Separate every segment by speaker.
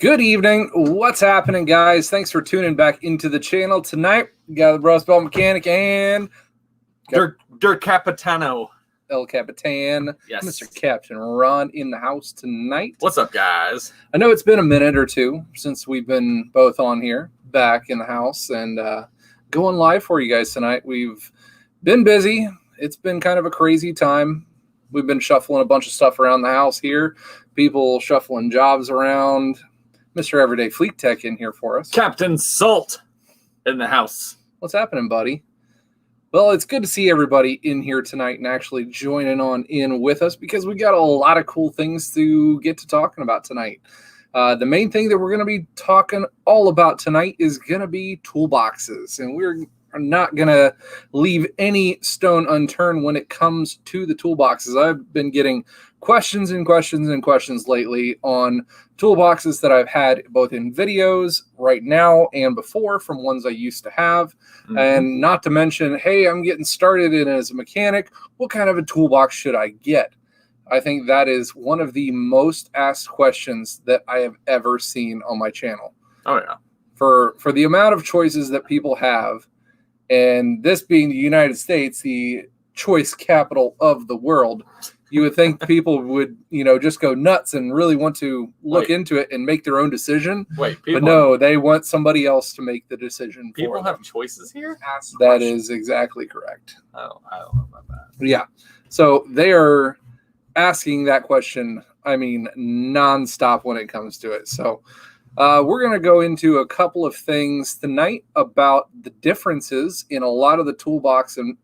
Speaker 1: Good evening. What's happening, guys? Thanks for tuning back into the channel tonight. We got the Rustbelt mechanic and
Speaker 2: Dirt Capitano.
Speaker 1: El Capitan,
Speaker 2: Yes.
Speaker 1: Mr. Captain Ron in the house tonight.
Speaker 2: What's up, guys?
Speaker 1: I know it's been a minute or two since we've been both on here, back in the house, and going live for you guys tonight. We've been busy. It's been kind of a crazy time. We've been shuffling a bunch of stuff around the house here. People shuffling jobs around. Mr. Everyday Fleet Tech in here for us.
Speaker 2: Captain Salt in the house.
Speaker 1: What's happening, buddy? Well, it's good to see everybody in here tonight and actually joining on in with us because we got a lot of cool things to get to talking about tonight. The main thing that we're going to be talking all about tonight is going to be toolboxes, and we're not going to leave any stone unturned when it comes to the toolboxes. I've been getting questions and questions and questions lately on toolboxes that I've had both in videos right now and before from ones I used to have. And not to mention, hey, I'm getting started in as a mechanic. What kind of a toolbox should I get? I think that is one of the most asked questions that I have ever seen on my channel.
Speaker 2: Oh, yeah.
Speaker 1: For the amount of choices that people have, and this being the United States, the choice capital of the world, you would think people would, just go nuts and really want to look into it and make their own decision. But no, they want somebody else to make the decision.
Speaker 2: People have choices here?
Speaker 1: That is exactly correct.
Speaker 2: Oh, I don't know about that.
Speaker 1: Yeah. So they are asking that question, nonstop when it comes to it. So we're going to go into a couple of things tonight about the differences in a lot of the toolboxes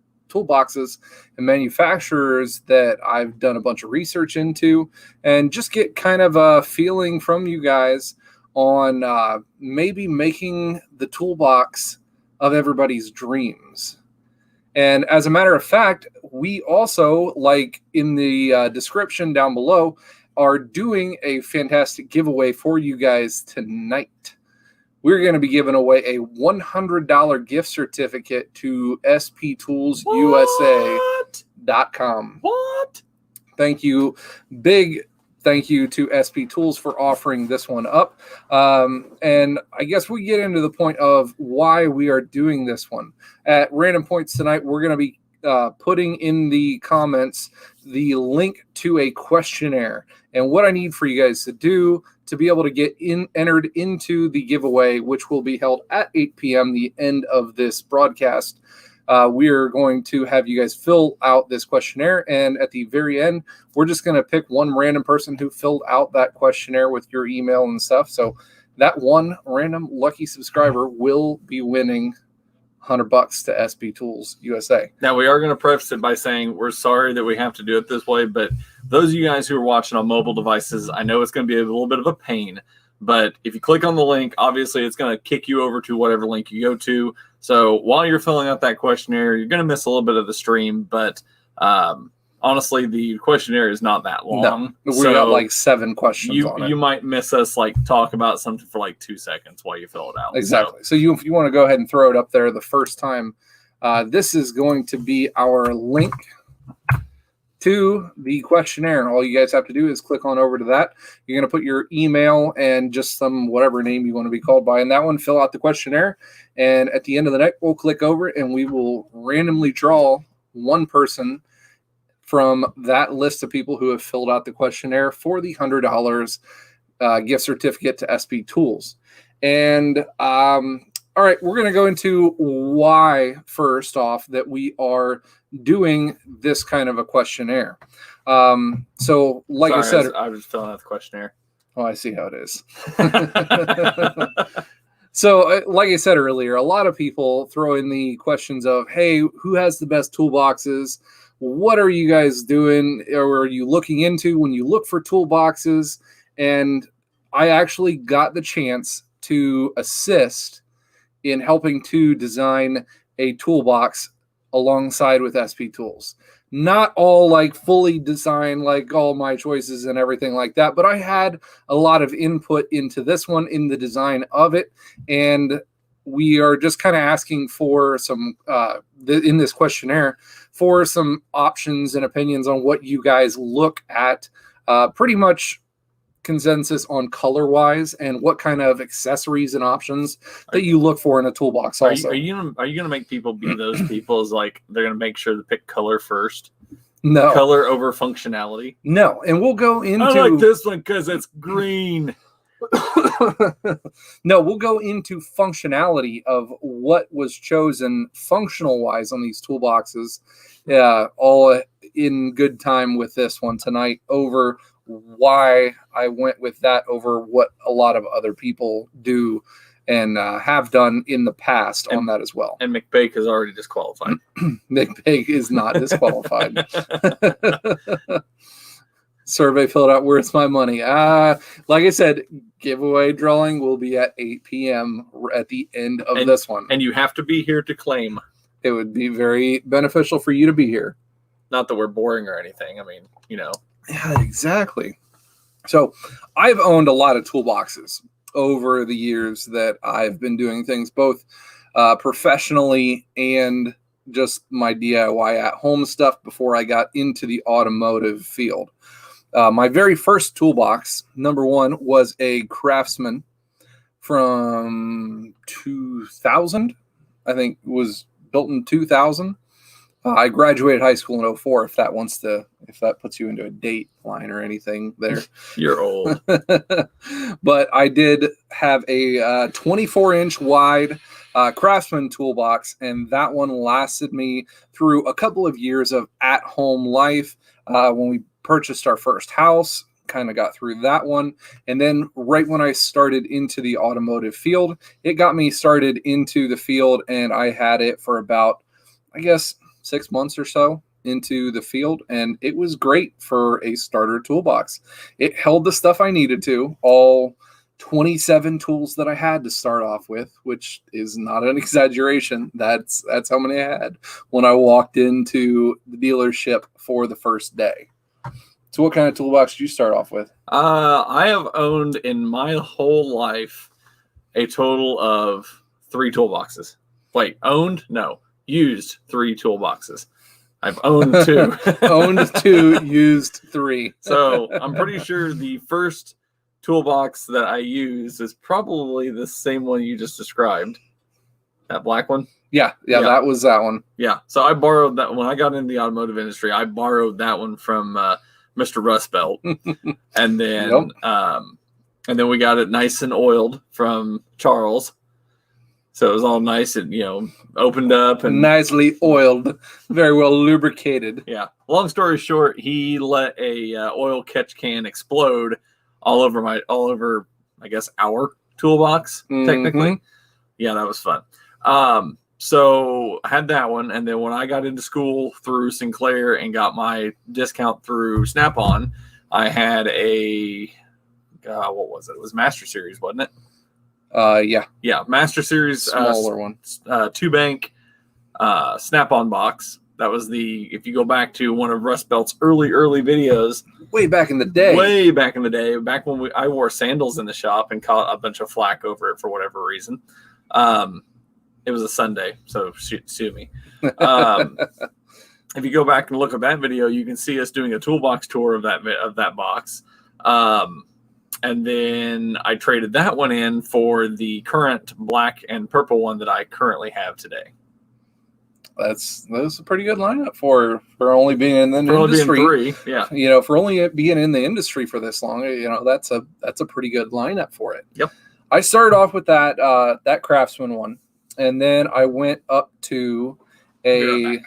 Speaker 1: and manufacturers that I've done a bunch of research into, and just get kind of a feeling from you guys on maybe making the toolbox of everybody's dreams. And as a matter of fact, we also, like in the description down below, are doing a fantastic giveaway for you guys tonight. We're going to be giving away a $100 gift certificate to sptoolsusa.com.
Speaker 2: What?
Speaker 1: Thank you. Big thank you to SP Tools for offering this one up. And I guess we get into the point of why we are doing this one. At random points tonight, we're going to be putting in the comments the link to a questionnaire. And what I need for you guys to do to be able to get entered into the giveaway, which will be held at 8 p.m., the end of this broadcast, we're going to have you guys fill out this questionnaire. And at the very end, we're just going to pick one random person who filled out that questionnaire with your email and stuff. So that one random lucky subscriber will be winning $100 to SP Tools USA.
Speaker 2: Now, we are going to preface it by saying we're sorry that we have to do it this way, but those of you guys who are watching on mobile devices, I know it's going to be a little bit of a pain, but if you click on the link, obviously it's going to kick you over to whatever link you go to. So while you're filling out that questionnaire, you're going to miss a little bit of the stream, but honestly, the questionnaire is not that long.
Speaker 1: No, we got like 7 questions on it.
Speaker 2: You might miss us talk about something for like 2 seconds while you fill it out.
Speaker 1: Exactly. So if you want to go ahead and throw it up there the first time, this is going to be our link to the questionnaire. All you guys have to do is click on over to that. You're going to put your email and just some whatever name you want to be called by in that one, fill out the questionnaire, and at the end of the night, we'll click over and we will randomly draw one person from that list of people who have filled out the questionnaire for the $100 gift certificate to SP Tools. And all right, we're going to go into why, first off, that we are doing this kind of a questionnaire. So, like I said,
Speaker 2: I was filling out the questionnaire.
Speaker 1: Oh, I see how it is. So, like I said earlier, a lot of people throw in the questions of, hey, who has the best toolboxes? What are you guys doing, or are you looking into when you look for toolboxes? And I actually got the chance to assist in helping to design a toolbox alongside with SP Tools. Not all fully designed, all my choices and everything like that, but I had a lot of input into this one, in the design of it. And we are just kind of asking for some, in this questionnaire, for some options and opinions on what you guys look at pretty much consensus on color wise and what kind of accessories and options that you look for in a toolbox. Also,
Speaker 2: are you gonna make people be those people? Is like they're gonna make sure to pick color first?
Speaker 1: No,
Speaker 2: color over functionality.
Speaker 1: No, and we'll go into.
Speaker 2: I like this one because it's green.
Speaker 1: No, we'll go into functionality of what was chosen functional wise on these toolboxes. Yeah, all in good time with this one tonight over why I went with that over what a lot of other people do and have done in the past on that as well.
Speaker 2: And McBake is already disqualified.
Speaker 1: McBake is not disqualified. Survey filled out. Where's my money? Like I said, giveaway drawing will be at 8 p.m. at the end of this one.
Speaker 2: And you have to be here to claim.
Speaker 1: It would be very beneficial for you to be here.
Speaker 2: Not that we're boring or anything. I mean,
Speaker 1: Yeah, exactly. So I've owned a lot of toolboxes over the years that I've been doing things both professionally and just my DIY at home stuff before I got into the automotive field. My very first toolbox, number one, was a Craftsman from 2000. I think it was built in 2000. I graduated high school in 2004. If that puts you into a date line or anything there.
Speaker 2: You're old.
Speaker 1: But I did have a 24-inch wide Craftsman toolbox, and that one lasted me through a couple of years of at-home life. When we purchased our first house, kind of got through that one. And then right when I started into the automotive field, it got me started into the field, and I had it for about, I guess, 6 months or so into the field, and it was great for a starter toolbox. It held the stuff I needed to, all 27 tools that I had to start off with, which is not an exaggeration. That's how many I had when I walked into the dealership for the first day. So what kind of toolbox did you start off with?
Speaker 2: I have owned in my whole life a total of 3 toolboxes. Wait, owned? No. Used 3 toolboxes. I've owned 2.
Speaker 1: Owned 2, used 3.
Speaker 2: So I'm pretty sure the first toolbox that I used is probably the same one you just described. That black one?
Speaker 1: Yeah, that was that one.
Speaker 2: Yeah. So I borrowed that when I got into the automotive industry. I borrowed that one from Mr. Rustbelt. And then and then we got it nice and oiled from Charles. So it was all nice and, opened up and
Speaker 1: nicely oiled, very well lubricated.
Speaker 2: Yeah. Long story short, he let a oil catch can explode all over, I guess, our toolbox, technically. Yeah, that was fun. So I had that one. And then when I got into school through Sinclair and got my discount through Snap-on, I had what was it? It was Master Series, wasn't it? Yeah, Master Series,
Speaker 1: smaller one,
Speaker 2: 2-bank Snap-on box. That was if you go back to one of Rustbelt's early videos,
Speaker 1: way back in the day,
Speaker 2: back when I wore sandals in the shop and caught a bunch of flack over it for whatever reason. It was a Sunday, so sue me. If you go back and look at that video, you can see us doing a toolbox tour of that box. And then I traded that one in for the current black and purple one that I currently have today.
Speaker 1: That's a pretty good lineup for only being in the industry.
Speaker 2: Only being 3, yeah.
Speaker 1: For only being in the industry for this long, that's a pretty good lineup for it.
Speaker 2: Yep.
Speaker 1: I started off with that Craftsman one, and then I went up to Be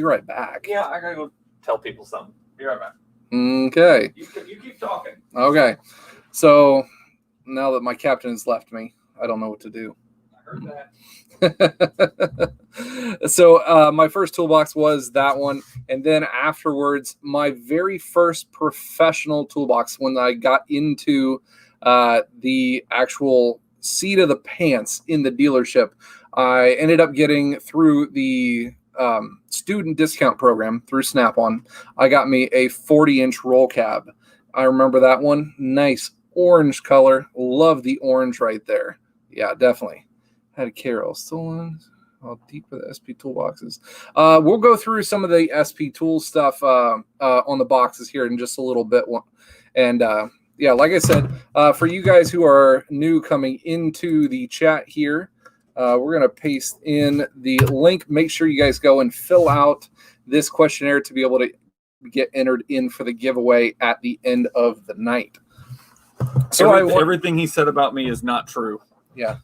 Speaker 1: right back.
Speaker 2: Yeah, I gotta go tell people something. Be right back.
Speaker 1: Okay.
Speaker 2: You keep talking.
Speaker 1: Okay. So now that my captain has left me, I don't know what to do.
Speaker 2: I heard that.
Speaker 1: So my first toolbox was that one, and then afterwards my very first professional toolbox, when I got into the actual seat of the pants in the dealership, I ended up getting through the student discount program through Snap-on. I got me a 40-inch roll cab. I remember that one. Nice orange color. Love the orange right there. Yeah, definitely. Had a Carol still on. How deep are the SP toolboxes? We'll go through some of the SP tool stuff on the boxes here in just a little bit. And yeah, like I said, for you guys who are new coming into the chat here, we're going to paste in the link. Make sure you guys go and fill out this questionnaire to be able to get entered in for the giveaway at the end of the night.
Speaker 2: So everything he said about me is not true.
Speaker 1: Yeah,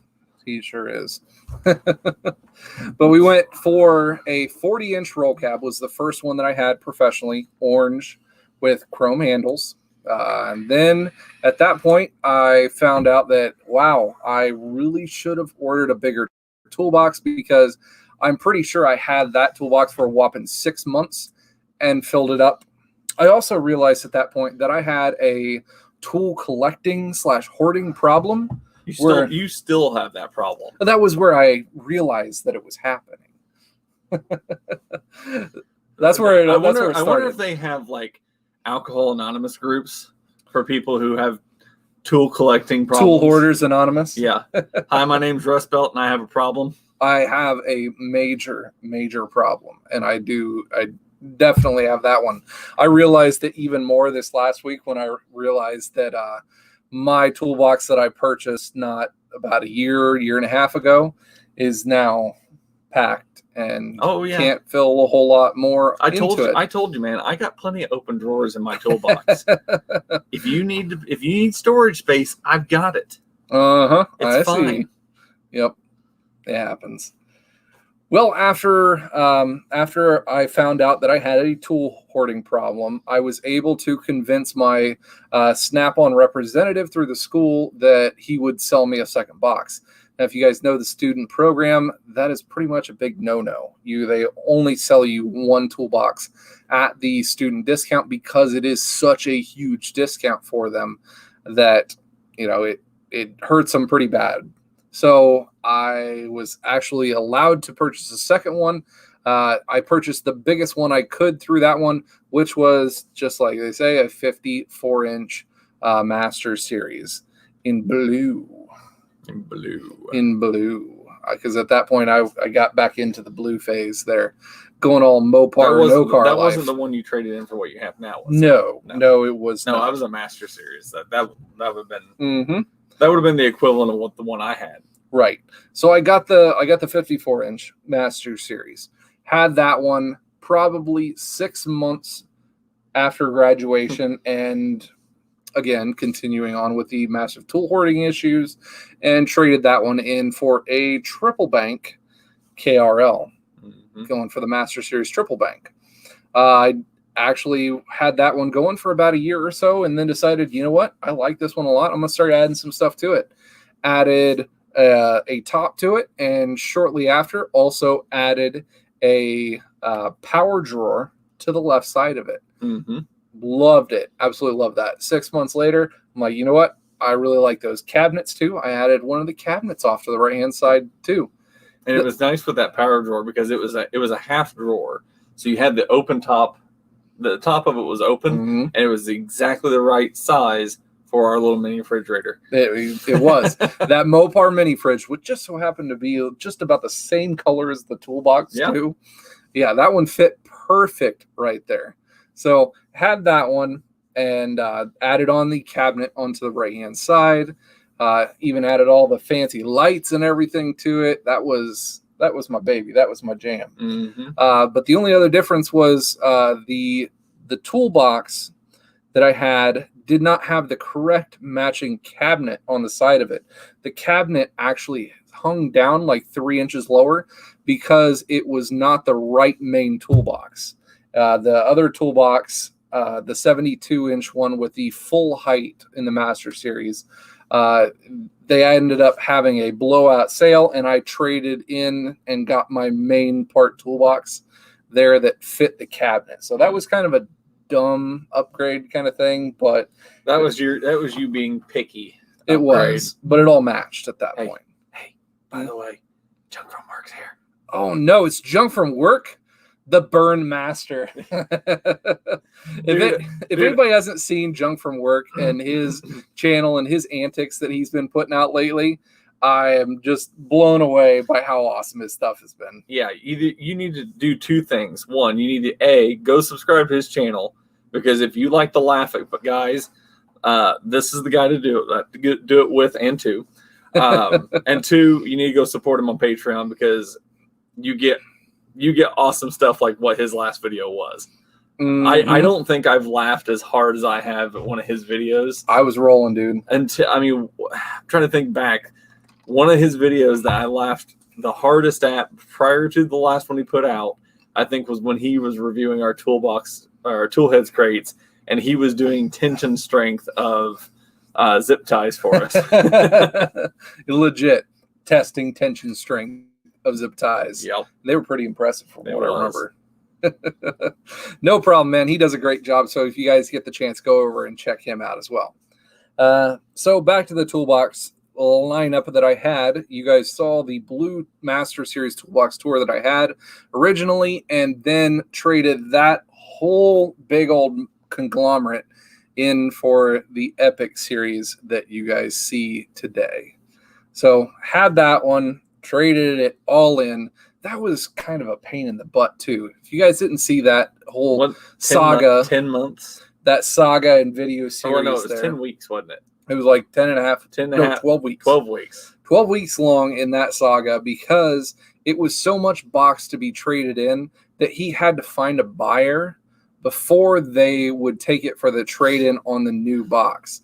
Speaker 1: he sure is. But we went for a 40-inch roll cab. Was the first one that I had professionally, orange with chrome handles. And then at that point, I found out that, wow, I really should have ordered a bigger toolbox, because I'm pretty sure I had that toolbox for a whopping 6 months and filled it up. I also realized at that point that I had a tool collecting / hoarding problem.
Speaker 2: You still have that problem.
Speaker 1: That was where I realized that it was happening. That's where
Speaker 2: I
Speaker 1: it
Speaker 2: wonder
Speaker 1: started.
Speaker 2: if they have like Alcohol Anonymous groups for people who have tool collecting problems.
Speaker 1: Tool Hoarders Anonymous.
Speaker 2: Yeah. Hi, my name's Rustbelt, and I have a problem.
Speaker 1: I have a major problem, and I definitely have that one. I realized it even more this last week when I realized that my toolbox that I purchased not about a year and a half ago is now packed and can't fill a whole lot more
Speaker 2: I told you, man, I got plenty of open drawers in my toolbox. If you need storage space, I've got it. It's fine.
Speaker 1: See. Yep. It happens. Well, after I found out that I had a tool hoarding problem, I was able to convince my Snap-on representative through the school that he would sell me a second box. Now, if you guys know the student program, that is pretty much a big no-no. They only sell you one toolbox at the student discount, because it is such a huge discount for them that, it hurts them pretty bad. So I was actually allowed to purchase a second one. I purchased the biggest one I could through that one, which was, just like they say, a 54-inch Master Series in blue. Because at that point, I got back into the blue phase there, going all Mopar no car
Speaker 2: That
Speaker 1: life.
Speaker 2: wasn't the one you traded in for what you have now, was
Speaker 1: No, it was
Speaker 2: not.
Speaker 1: No,
Speaker 2: I was a Master Series. That would have been...
Speaker 1: Mm-hmm.
Speaker 2: That would have been the equivalent of what the one I had.
Speaker 1: Right. So I got the 54-inch Master Series. Had that one probably 6 months after graduation, and again, continuing on with the massive tool hoarding issues, and traded that one in for a triple bank KRL, going for the Master Series triple bank. I actually had that one going for about a year or so, and then decided, you know what, I like this one a lot. I'm going to start adding some stuff to it. Added a top to it, and shortly after also added a power drawer to the left side of it. Loved it. Absolutely loved that. 6 months later, I'm like, you know what? I really like those cabinets too. I added one of the cabinets off to the right-hand side too.
Speaker 2: And it was nice with that power drawer, because it was a half drawer. So you had the open top. The top of it was open, and it was exactly the right size for our little mini refrigerator.
Speaker 1: It was. That Mopar mini fridge, which just so happened to be just about the same color as the toolbox too. Yeah, that one fit perfect right there. So had that one, and added on the cabinet onto the right-hand side. Even added all the fancy lights and everything to it. That was my baby. That was my jam. But the only other difference was the toolbox that I had did not have the correct matching cabinet on the side of it. The cabinet actually hung down like 3 inches lower, because it was not the right main toolbox. The other toolbox, the 72-inch one with the full height in the Master Series, they ended up having a blowout sale, and I traded in and got my main part toolbox there that fit the cabinet. So that was kind of a dumb upgrade kind of thing, but
Speaker 2: that was you being picky.
Speaker 1: It was, but it all matched at that point.
Speaker 2: Hey, by the way, Junk from Work's here.
Speaker 1: Oh no, it's Junk from Work, the Burn Master. If anybody hasn't seen Junk from Work and his channel and his antics that he's been putting out lately, I am just blown away by how awesome his stuff has been.
Speaker 2: Yeah, you need to do two things. One, you need to go subscribe to his channel, because if you like to laugh at guys this is the guy to do it with, and to. And two, you need to go support him on Patreon because you get awesome stuff like what his last video was. Mm-hmm. I don't think I've laughed as hard as I have at one of his videos.
Speaker 1: I was rolling, dude.
Speaker 2: I'm trying to think back. One of his videos that I laughed the hardest at prior to the last one he put out, I think, was when he was reviewing our toolbox or toolheads crates, and he was doing tension strength of zip ties for us.
Speaker 1: Legit testing tension strength of zip ties.
Speaker 2: Yep.
Speaker 1: They were pretty impressive from what I remember. No problem, man. He does a great job. So if you guys get the chance, go over and check him out as well. So back to the toolbox lineup that I had. You guys saw the Blue Master Series Toolbox tour that I had originally, and then traded that whole big old conglomerate in for the Epic series that you guys see today. So had that one, traded it all in. That was kind of a pain in the butt too. If you guys didn't see that whole saga,
Speaker 2: 10 months,
Speaker 1: that saga and video series.
Speaker 2: Oh no, it was 10 weeks, wasn't it?
Speaker 1: It was like 12 weeks.
Speaker 2: 12 weeks.
Speaker 1: 12 weeks long in that saga, because it was so much box to be traded in that he had to find a buyer before they would take it for the trade-in on the new box.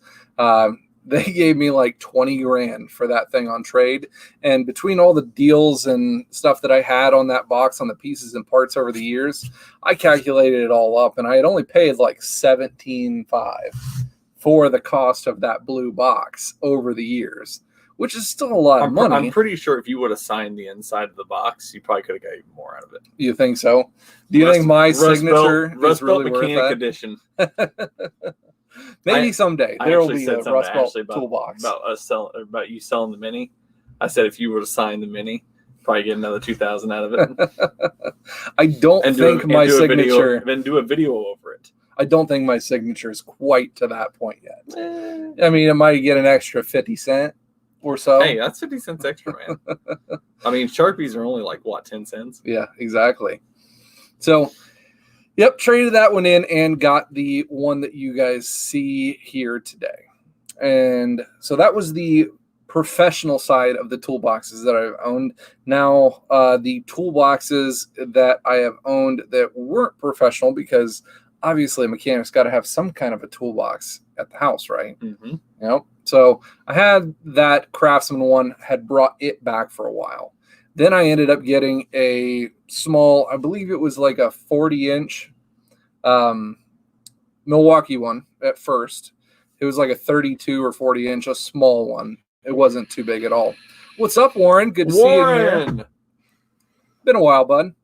Speaker 1: They gave me like 20 grand for that thing on trade. And between all the deals and stuff that I had on that box on the pieces and parts over the years, I calculated it all up, and I had only paid like $17,500 for the cost of that blue box over the years, which is still a lot of money.
Speaker 2: I'm pretty sure if you would have signed the inside of the box, you probably could have got even more out of it.
Speaker 1: You think so? Do you think my signature is really worth that?
Speaker 2: Edition.
Speaker 1: Maybe someday there will be a Rustbelt toolbox.
Speaker 2: About you selling the mini. I said if you were to sign the mini, probably get another $2,000 out of it.
Speaker 1: I don't think my signature.
Speaker 2: Then do a video over it.
Speaker 1: I don't think my signature is quite to that point yet. I mean, it might get an extra 50 cents or so.
Speaker 2: Hey, that's 50 cents extra, man. I mean, Sharpies are only like, what, 10 cents?
Speaker 1: Yeah, exactly. So, yep, traded that one in and got the one that you guys see here today. And so that was the professional side of the toolboxes that I've owned. Now, the toolboxes that I have owned that weren't professional, because obviously a mechanic's got to have some kind of a toolbox at the house, right?
Speaker 2: Mm-hmm.
Speaker 1: You know? So I had that Craftsman one, had brought it back for a while. Then I ended up getting a small, I believe it was like a 40-inch Milwaukee one at first. It was like a 32 or 40-inch, a small one. It wasn't too big at all. What's up, Warren? Good to see you here. Been a while, bud.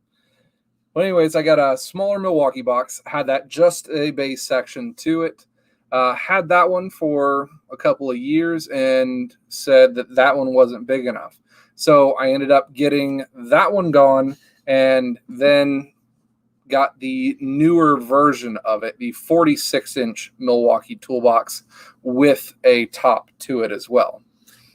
Speaker 1: Well, anyways, I got a smaller Milwaukee box. Had that, just a base section to it. Had that one for a couple of years and said that that one wasn't big enough. So I ended up getting that one gone, and then got the newer version of it, the 46-inch Milwaukee toolbox with a top to it as well.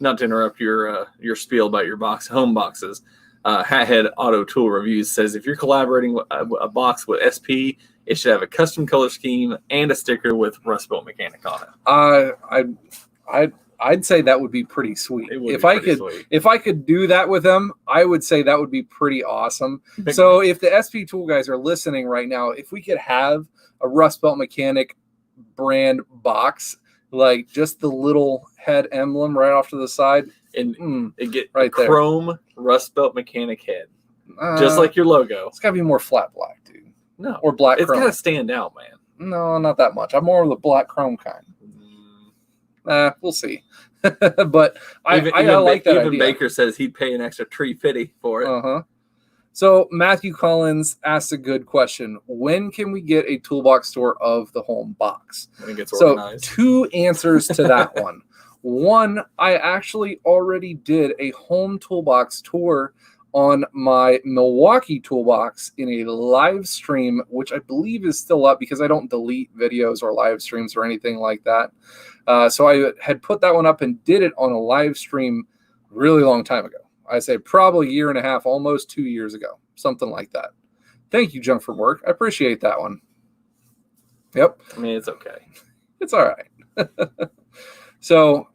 Speaker 2: Not to interrupt your spiel about your home boxes. Hathead Auto Tool Reviews says if you're collaborating with a box with SP, it should have a custom color scheme and a sticker with Rustbelt Mechanic on
Speaker 1: it. I'd say that would be pretty sweet. If I could do that with them, I would say that would be pretty awesome. So if the SP Tool guys are listening right now, if we could have a Rustbelt Mechanic brand box, like just the little head emblem right off to the side,
Speaker 2: and it get
Speaker 1: right there,
Speaker 2: chrome Rustbelt Mechanic head, just like your logo.
Speaker 1: It's gotta be more flat black, dude.
Speaker 2: No,
Speaker 1: or black.
Speaker 2: It's
Speaker 1: chrome.
Speaker 2: gotta stand out, man.
Speaker 1: No, not that much. I'm more of the black chrome kind. We'll see. But I like that idea.
Speaker 2: Even Baker says he'd pay an extra $350 for it.
Speaker 1: So Matthew Collins asked a good question. When can we get a toolbox tour of the home box?
Speaker 2: When it gets organized.
Speaker 1: So 2 answers to that one. One, I actually already did a home toolbox tour on my Milwaukee toolbox in a live stream, which I believe is still up because I don't delete videos or live streams or anything like that. So I had put that one up and did it on a live stream really long time ago. I say probably a year and a half, almost 2 years ago, something like that. Thank you, Junk from Work. I appreciate that one. Yep.
Speaker 2: I mean, it's okay.
Speaker 1: It's all right. So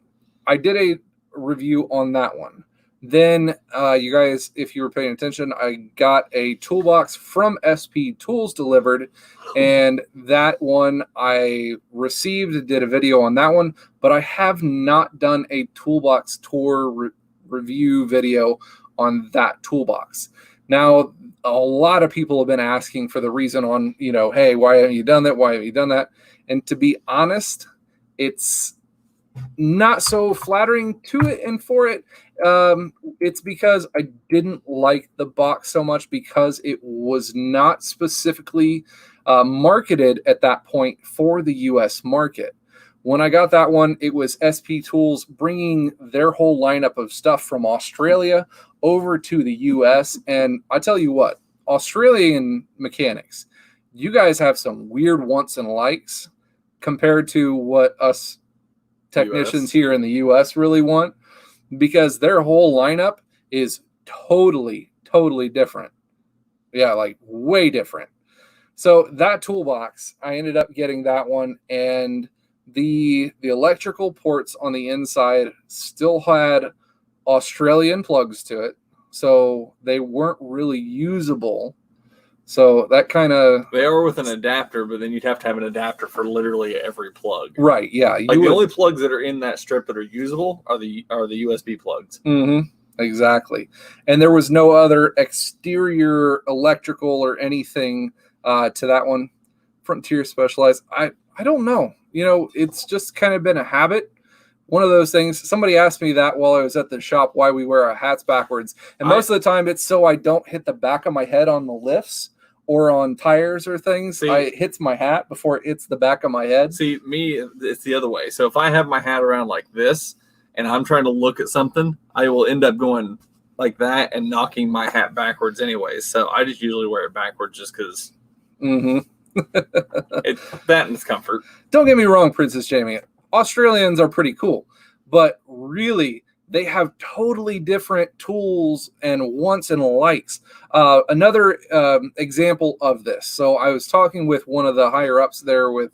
Speaker 1: I did a review on that one. Then you guys, if you were paying attention, I got a toolbox from SP Tools delivered, and that one I received, did a video on that one, but I have not done a toolbox tour review video on that toolbox. Now, a lot of people have been asking for the reason on, hey, why haven't you done that? Why haven't you done that? And to be honest, it's not so flattering to it and for it. It's because I didn't like the box so much because it was not specifically marketed at that point for the US market. When I got that one, it was SP Tools bringing their whole lineup of stuff from Australia over to the US. And I tell you what, Australian mechanics, you guys have some weird wants and likes compared to what us technicians here in the US really want, because their whole lineup is totally different. Yeah, like way different. So that toolbox, I ended up getting that one, and the electrical ports on the inside still had Australian plugs to it, so they weren't really usable. So that kind of...
Speaker 2: They are with an adapter, but then you'd have to have an adapter for literally every plug.
Speaker 1: Right, yeah.
Speaker 2: Like the only plugs that are in that strip that are usable are the USB plugs.
Speaker 1: Mm-hmm, exactly. And there was no other exterior electrical or anything to that one. Frontier Specialized, I don't know. It's just kind of been a habit. One of those things. Somebody asked me that while I was at the shop, why we wear our hats backwards. And most of the time it's so I don't hit the back of my head on the lifts or on tires or things. It hits my hat before it hits the back of my head.
Speaker 2: See, me, it's the other way. So if I have my hat around like this and I'm trying to look at something, I will end up going like that and knocking my hat backwards anyways. So I just usually wear it backwards just because that and it's comfort.
Speaker 1: Don't get me wrong, Princess Jamie. Australians are pretty cool, but really they have totally different tools and wants and likes. Another example of this. So I was talking with one of the higher ups there with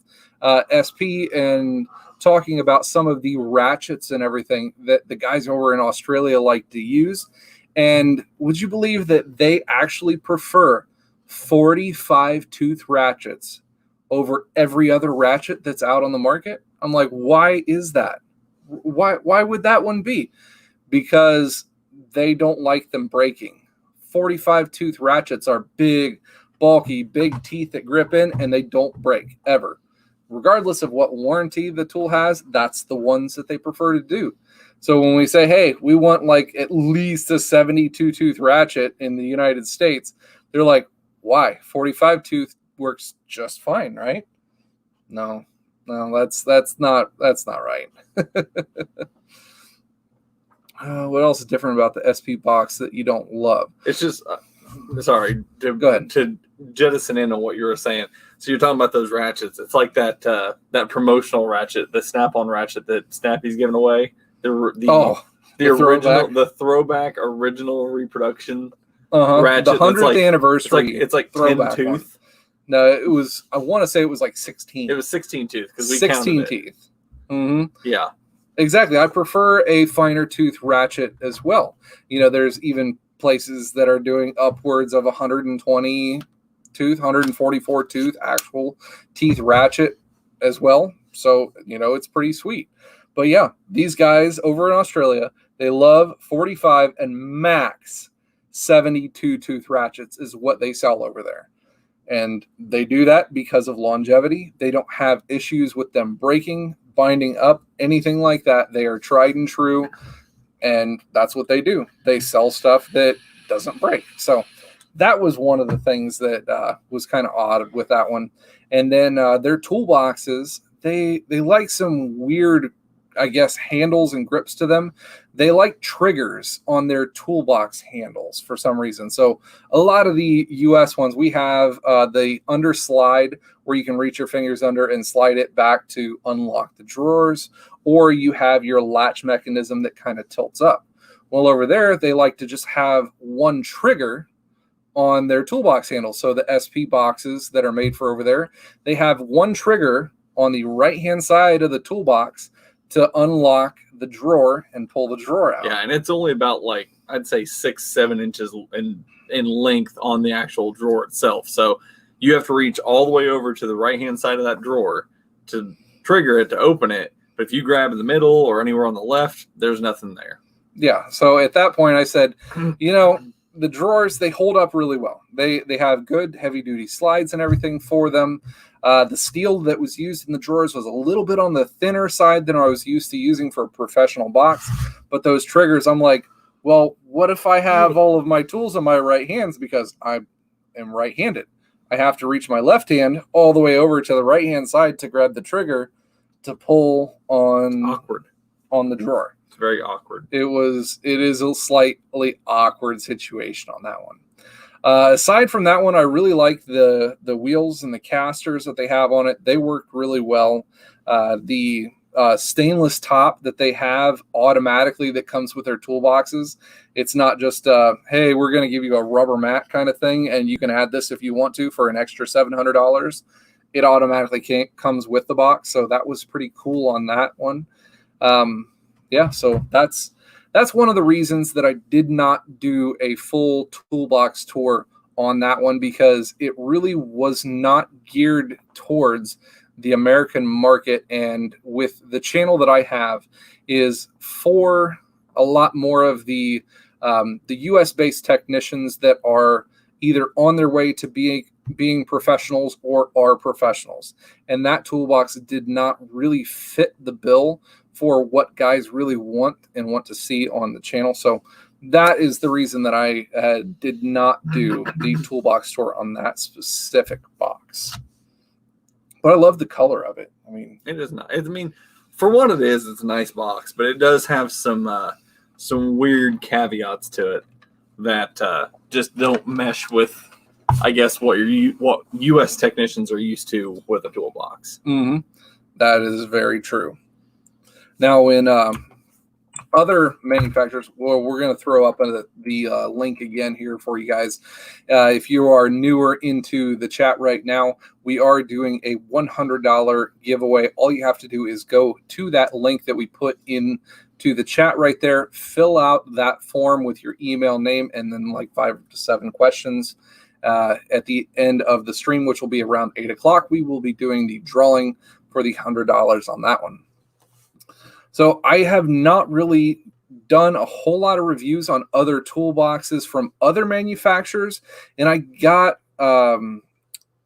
Speaker 1: SP and talking about some of the ratchets and everything that the guys over in Australia like to use. And would you believe that they actually prefer 45 tooth ratchets over every other ratchet that's out on the market? I'm like, why is that? Why would that one be? Because they don't like them breaking. 45 tooth ratchets are big, bulky, big teeth that grip in, and they don't break ever. Regardless of what warranty the tool has, that's the ones that they prefer to do. So when we say, hey, we want like at least a 72 tooth ratchet in the United States, they're like, why? 45 tooth works just fine, right? No, that's not right. What else is different about the SP box that you don't love?
Speaker 2: It's just, sorry,
Speaker 1: go ahead.
Speaker 2: To jettison in on what you were saying. So you're talking about those ratchets. It's like that promotional ratchet, the Snap-on ratchet that Snappy's giving away. The original, the throwback original reproduction ratchet.
Speaker 1: The 100th anniversary.
Speaker 2: It's like 10 tooth. One.
Speaker 1: No, it was. I want to say it was like 16.
Speaker 2: It was 16 tooth because we
Speaker 1: 16 teeth. Mm-hmm.
Speaker 2: Yeah,
Speaker 1: exactly. I prefer a finer tooth ratchet as well. There's even places that are doing upwards of 120 tooth, 144 tooth actual teeth ratchet as well. So it's pretty sweet. But yeah, these guys over in Australia, they love 45 and max 72 tooth ratchets is what they sell over there. And they do that because of longevity. They don't have issues with them breaking, binding up, anything like that. They are tried and true, and that's what they do. They sell stuff that doesn't break. So that was one of the things that was kind of odd with that one. And then their toolboxes, they like some weird, I guess, handles and grips to them. They like triggers on their toolbox handles for some reason. So a lot of the US ones, we have the underslide where you can reach your fingers under and slide it back to unlock the drawers, or you have your latch mechanism that kind of tilts up. Well, over there, they like to just have one trigger on their toolbox handle. So the SP boxes that are made for over there, they have one trigger on the right-hand side of the toolbox to unlock the drawer and pull the drawer out.
Speaker 2: Yeah, and it's only about like, I'd say 6-7 inches in length on the actual drawer itself. So you have to reach all the way over to the right-hand side of that drawer to trigger it to open it. But if you grab in the middle or anywhere on the left, there's nothing there.
Speaker 1: Yeah. So at that point I said, you know, the drawers, they hold up really well. They have good heavy duty slides and everything for them. The steel that was used in the drawers was a little bit on the thinner side than I was used to using for a professional box. But those triggers, I'm like, well, what if I have all of my tools in my right hands because I am right-handed? I have to reach my left hand all the way over to the right-hand side to grab the trigger to pull on the drawer.
Speaker 2: It's very awkward.
Speaker 1: It is a slightly awkward situation on that one. Aside from that one, I really like the wheels and the casters that they have on it. They work really well. The stainless top that they have automatically that comes with their toolboxes. It's not just, hey, we're going to give you a rubber mat kind of thing, and you can add this if you want to for an extra $700. It automatically comes with the box, so that was pretty cool on that one. Yeah, so that's one of the reasons that I did not do a full toolbox tour on that one, because it really was not geared towards the American market. And with the channel that I have is for a lot more of the US based technicians that are either on their way to being professionals or are professionals. And that toolbox did not really fit the bill for what guys really want to see on the channel. So that is the reason that I did not do the toolbox tour on that specific box. But I love the color of it. I mean,
Speaker 2: it is not. I mean, for what it is, it's a nice box, but it does have some weird caveats to it that just don't mesh with, I guess, what U.S. technicians are used to with a toolbox.
Speaker 1: Mm-hmm. That is very true. Now, in other manufacturers, well, we're going to throw up the link again here for you guys. If you are newer into the chat right now, we are doing a $100 giveaway. All you have to do is go to that link that we put into the chat right there, fill out that form with your email name, and then like 5 to 7 questions. At the end of the stream, which will be around 8 o'clock, we will be doing the drawing for the $100 on that one. So I have not really done a whole lot of reviews on other toolboxes from other manufacturers, and I got a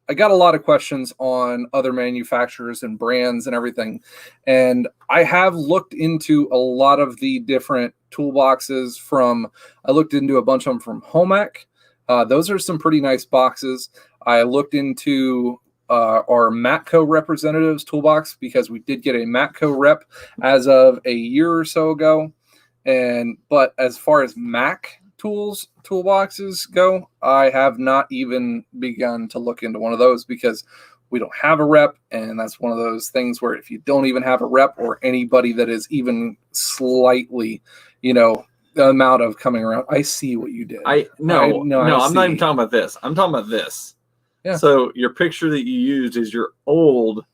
Speaker 1: lot of questions on other manufacturers and brands and everything. And I have looked into a lot of the different toolboxes I looked into a bunch of them from Homec. Those are some pretty nice boxes. I looked into our Matco representatives toolbox because we did get a Matco rep as of a year or so ago. But as far as Mac toolboxes go, I have not even begun to look into one of those because we don't have a rep. And that's one of those things where if you don't even have a rep or anybody that is even slightly, the amount of coming around. I see what you did.
Speaker 2: No, I'm not even talking about this. I'm talking about this. Yeah. So your picture that you used is your old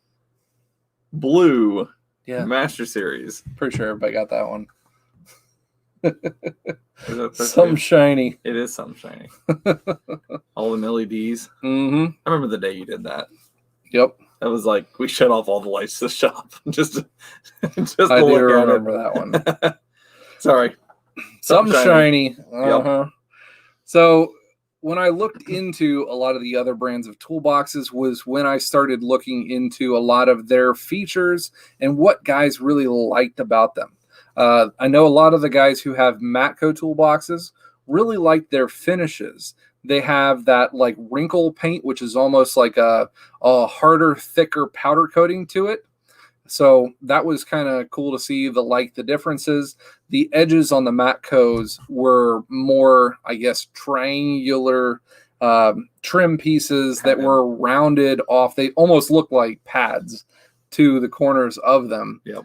Speaker 2: blue Master Series.
Speaker 1: Pretty sure everybody got that one.
Speaker 2: Something
Speaker 1: shiny.
Speaker 2: It is something shiny. All them LEDs.
Speaker 1: Mm-hmm.
Speaker 2: I remember the day you did that.
Speaker 1: Yep.
Speaker 2: That was like we shut off all the lights to the shop. just
Speaker 1: I do remember that one.
Speaker 2: Sorry.
Speaker 1: Something shiny. Uh-huh. Yep. So when I looked into a lot of the other brands of toolboxes was when I started looking into a lot of their features and what guys really liked about them. I know a lot of the guys who have Matco toolboxes really like their finishes. They have that like wrinkle paint, which is almost like a harder, thicker powder coating to it. So that was kind of cool to see the differences. The edges on the Matcos were more, I guess, triangular trim pieces that were rounded off. They almost looked like pads to the corners of them.
Speaker 2: Yep.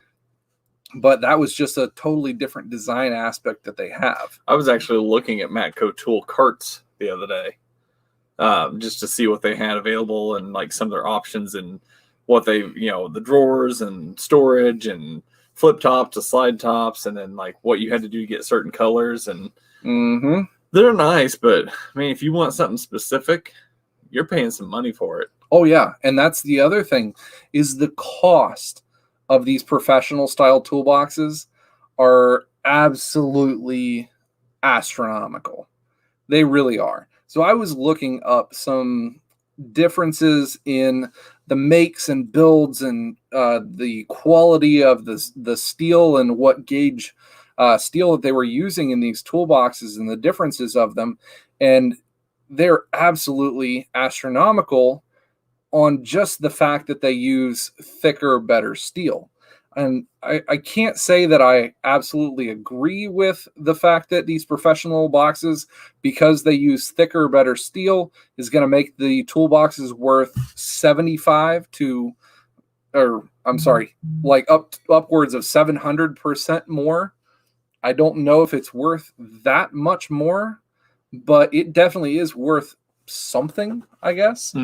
Speaker 1: But that was just a totally different design aspect that they have.
Speaker 2: I was actually looking at Matco tool carts the other day just to see what they had available and like some of their options. And what they, the drawers and storage and flip top to slide tops, and then like what you had to do to get certain colors. And they're nice, but I mean, if you want something specific, you're paying some money for it.
Speaker 1: Oh yeah, and that's the other thing, is the cost of these professional style toolboxes are absolutely astronomical. They really are. So I was looking up some differences in the makes and builds and the quality of the steel and what gauge steel that they were using in these toolboxes and the differences of them. And they're absolutely astronomical on just the fact that they use thicker, better steel. And I can't say that I absolutely agree with the fact that these professional boxes, because they use thicker, better steel, is going to make the toolboxes worth 75 to, or I'm sorry, like upwards of 700% more. I don't know if it's worth that much more, but it definitely is worth something, I guess.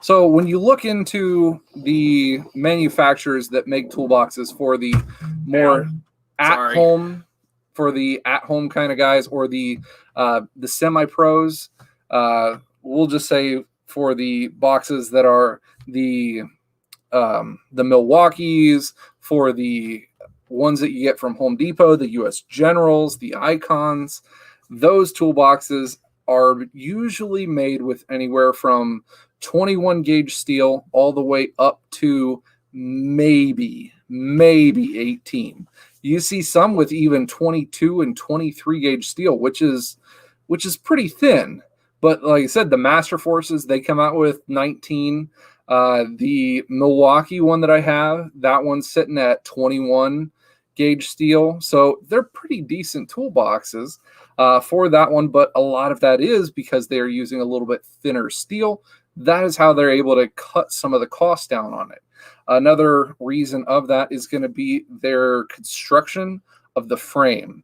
Speaker 1: So when you look into the manufacturers that make toolboxes for the more at-home kind of guys, or the semi-pros, we'll just say for the boxes that are the Milwaukees, for the ones that you get from Home Depot, the US Generals, the Icons, those toolboxes are usually made with anywhere from 21 gauge steel all the way up to maybe 18. You see some with even 22 and 23 gauge steel, which is pretty thin. But like I said, the Master Forces, they come out with 19. The Milwaukee one that I have, that one's sitting at 21 gauge steel. So they're pretty decent toolboxes for that one. But a lot of that is because they are using a little bit thinner steel. That is how they're able to cut some of the cost down on it. Another reason of that is going to be their construction of the frame.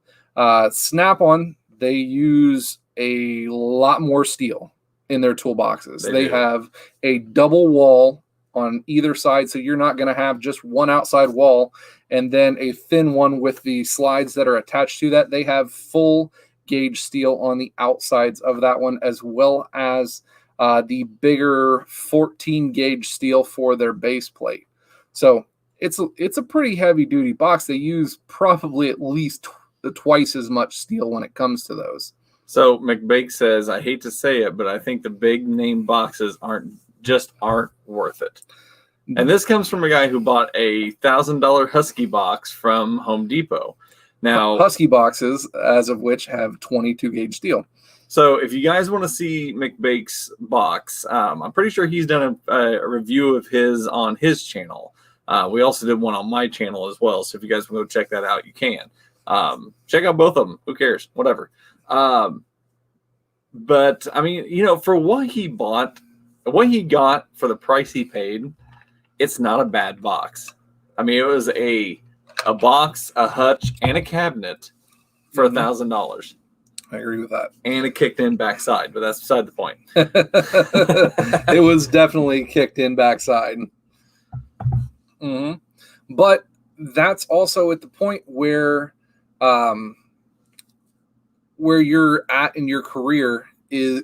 Speaker 1: Snap-on, they use a lot more steel in their toolboxes. They have a double wall on either side, so you're not going to have just one outside wall and then a thin one with the slides that are attached to that. They have full gauge steel on the outsides of that one, as well as the bigger 14 gauge steel for their base plate. So it's a pretty heavy duty box. They use probably at least twice as much steel when it comes to those.
Speaker 2: So McBake says, I hate to say it, but I think the big name boxes aren't worth it. And this comes from a guy who bought a $1,000 Husky box from Home Depot. Now,
Speaker 1: Husky boxes, as of which have 22 gauge steel.
Speaker 2: So if you guys want to see McBake's box, I'm pretty sure he's done a review of his on his channel. We also did one on my channel as well. So if you guys want to go check that out, you can. Check out both of them. Who cares? Whatever. But I mean, for what he bought, what he got for the price he paid, it's not a bad box. I mean, it was a box, a hutch, and a cabinet for $1,000.
Speaker 1: I agree with that.
Speaker 2: And it kicked in backside, but that's beside the point.
Speaker 1: It was definitely kicked in backside. But that's also at the point where you're at in your career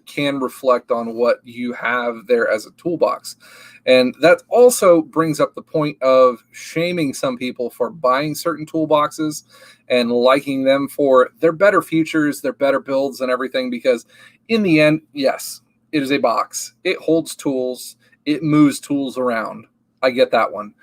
Speaker 1: can reflect on what you have there as a toolbox. And that also brings up the point of shaming some people for buying certain toolboxes and liking them for their better features, their better builds and everything, because in the end, yes, it is a box. It holds tools. It moves tools around. I get that one.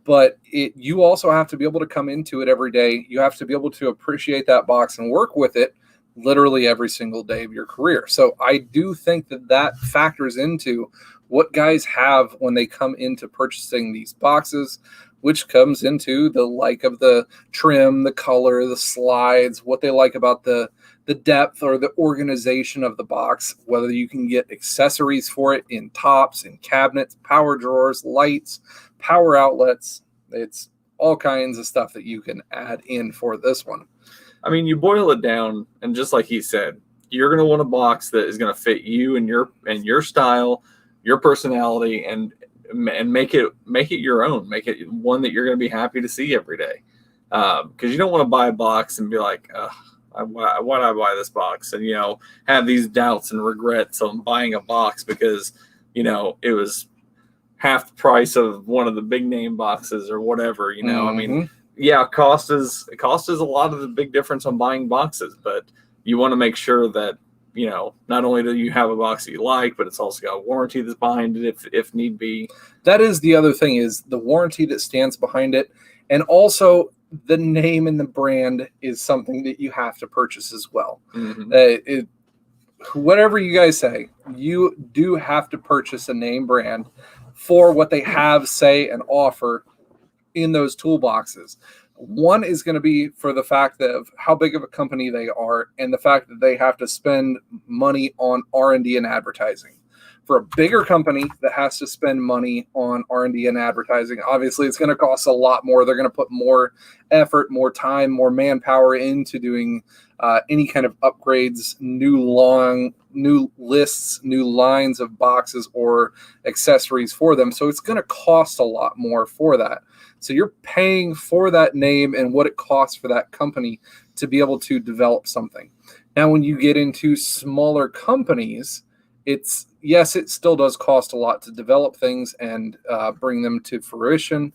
Speaker 1: But you also have to be able to come into it every day. You have to be able to appreciate that box and work with it literally every single day of your career. So I do think that factors into what guys have when they come into purchasing these boxes, which comes into the like of the trim, the color, the slides, what they like about the depth or the organization of the box, whether you can get accessories for it in tops, in cabinets, power drawers, lights, power outlets. It's all kinds of stuff that you can add in for this one.
Speaker 2: I mean, you boil it down, and just like he said, you're going to want a box that is going to fit you and your style, your personality, and and make it your own. Make it one that you're going to be happy to see every day. Because you don't want to buy a box and be like, why did I buy this box? And, have these doubts and regrets on buying a box because, it was half the price of one of the big name boxes or whatever, I mean, yeah, cost is a lot of the big difference on buying boxes, but you want to make sure that, not only do you have a box that you like, but it's also got a warranty that's behind it if need be. That is the other thing, is the warranty that stands behind it. And also the name and the brand is something that you have to purchase as well. Whatever you guys say, you do have to purchase a name brand for what they have, say, and offer in those toolboxes. One is going to be for the fact of how big of a company they are and the fact that they have to spend money on R&D and advertising. For a bigger company that has to spend money on R&D and advertising, obviously it's going to cost a lot more. They're going to put more effort, more time, more manpower into doing any kind of upgrades, new lists, new lines of boxes or accessories for them. So it's going to cost a lot more for that. So you're paying for that name and what it costs for that company to be able to develop something. Now, when you get into smaller companies, it still does cost a lot to develop things and bring them to fruition.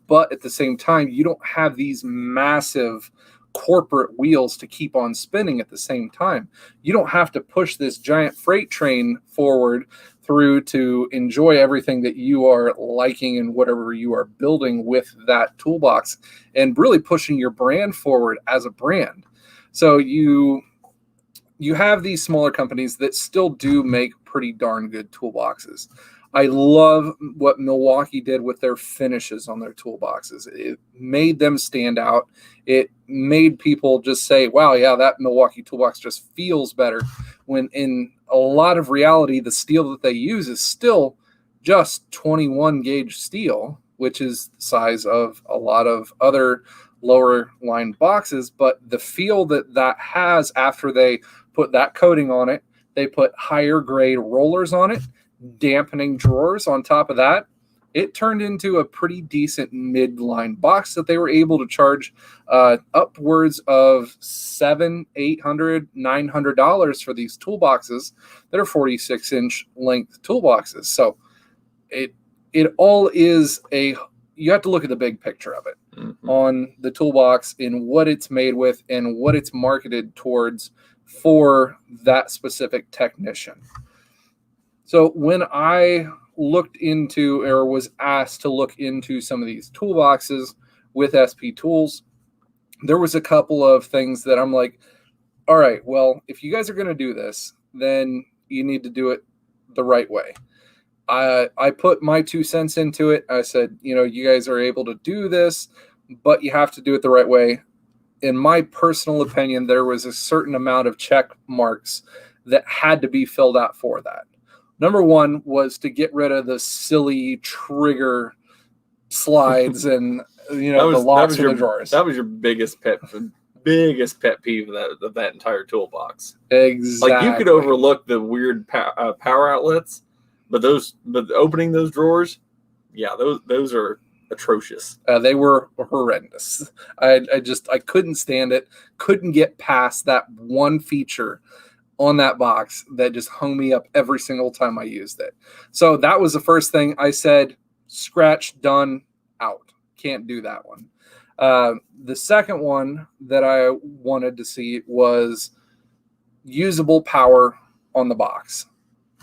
Speaker 2: But at the same time, you don't have these massive corporate wheels to keep on spinning at the same time. You don't have to push this giant freight train forward through to enjoy everything that you are liking and whatever you are building with that toolbox and really pushing your brand forward as a brand. So you have these smaller companies that still do make pretty darn good toolboxes. I love what Milwaukee did with their finishes on their toolboxes. It made them stand out. It made people just say, wow, yeah, that Milwaukee toolbox just feels better, when in a lot of reality, the steel that they use is still just 21 gauge steel, which is the size of a lot of other lower line boxes. But the feel that has after they put that coating on it, they put higher grade rollers on it, dampening drawers on top of that, it turned into a pretty decent midline box that they were able to charge upwards of $700, $800, $900 for these toolboxes that are 46-inch length toolboxes. So it all is you have to look at the big picture of it on the toolbox and what it's made with and what it's marketed towards for that specific technician. So when I looked into or was asked to look into some of these toolboxes with SP Tools, there was a couple of things that I'm like, all right, well, if you guys are going to do this, then you need to do it the right way. I put my 2 cents into it. I said, you guys are able to do this, but you have to do it the right way. In my personal opinion, there was a certain amount of check marks that had to be filled out for that. Number one was to get rid of the silly trigger slides and the locks in the drawers. That was your biggest pet peeve of that entire toolbox.
Speaker 1: Exactly.
Speaker 2: Like, you could overlook the weird power outlets, but opening those drawers, yeah, those are atrocious.
Speaker 1: They were horrendous. I couldn't stand it. Couldn't get past that one feature on that box that just hung me up every single time I used it. So that was the first thing I said, scratch, done, out. Can't do that one. The second one that I wanted to see was usable power on the box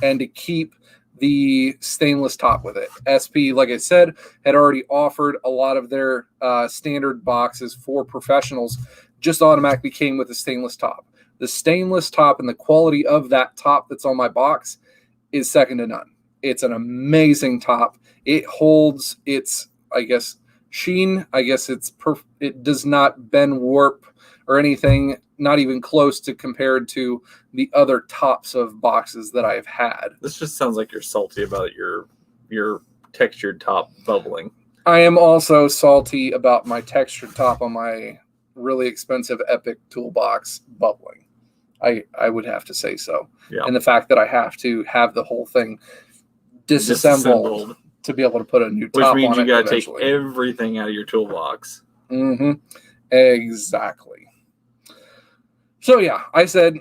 Speaker 1: and to keep the stainless top with it. SP, like I said, had already offered a lot of their standard boxes for professionals, just automatically came with a stainless top. The stainless top and the quality of that top that's on my box is second to none. It's an amazing top. It holds its, sheen. It does not bend, warp, or anything, not even close to compared to the other tops of boxes that I've had.
Speaker 2: This just sounds like you're salty about your textured top bubbling.
Speaker 1: I am also salty about my textured top on my really expensive Epic toolbox bubbling. I would have to say so.
Speaker 2: Yeah.
Speaker 1: And the fact that I have to have the whole thing disassembled to be able to put a new
Speaker 2: Which
Speaker 1: top
Speaker 2: means
Speaker 1: on
Speaker 2: you
Speaker 1: it
Speaker 2: got to take
Speaker 1: eventually.
Speaker 2: everything out of your toolbox.
Speaker 1: Mm-hmm. Exactly. So yeah, I said,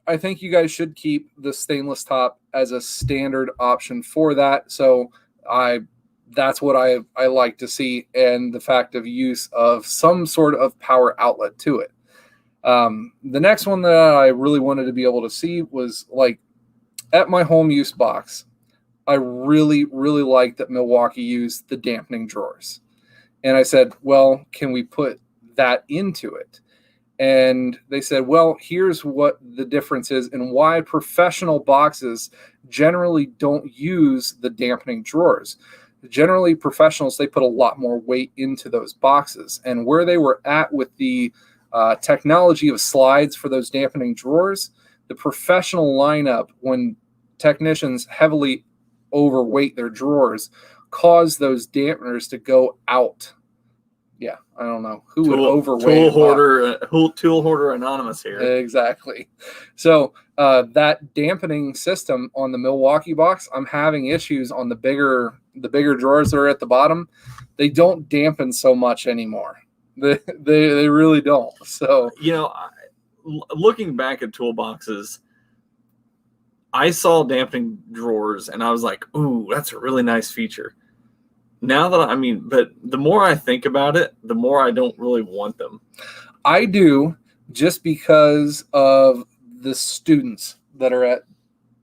Speaker 1: I think you guys should keep the stainless top as a standard option for that. So that's what I like to see, and the fact of use of some sort of power outlet to it. The next one that I really wanted to be able to see was like at my home use box. I really, really like that Milwaukee used the dampening drawers. And I said, well, can we put that into it? And they said, well, here's what the difference is and why professional boxes generally don't use the dampening drawers. Generally, professionals, they put a lot more weight into those boxes. And where they were at with the technology of slides for those dampening drawers, the professional lineup, when technicians heavily overweight their drawers, cause those dampeners to go out. Yeah, I don't know who would overweight
Speaker 2: Tool hoarder anonymous here.
Speaker 1: Exactly. So that dampening system on the Milwaukee box, I'm having issues on the bigger drawers that are at the bottom. They don't dampen so much anymore. They really don't. So
Speaker 2: looking back at toolboxes, I saw dampening drawers and I was like, ooh, that's a really nice feature. Now that but the more I think about it, the more I don't really want them.
Speaker 1: I do, just because of the students that are at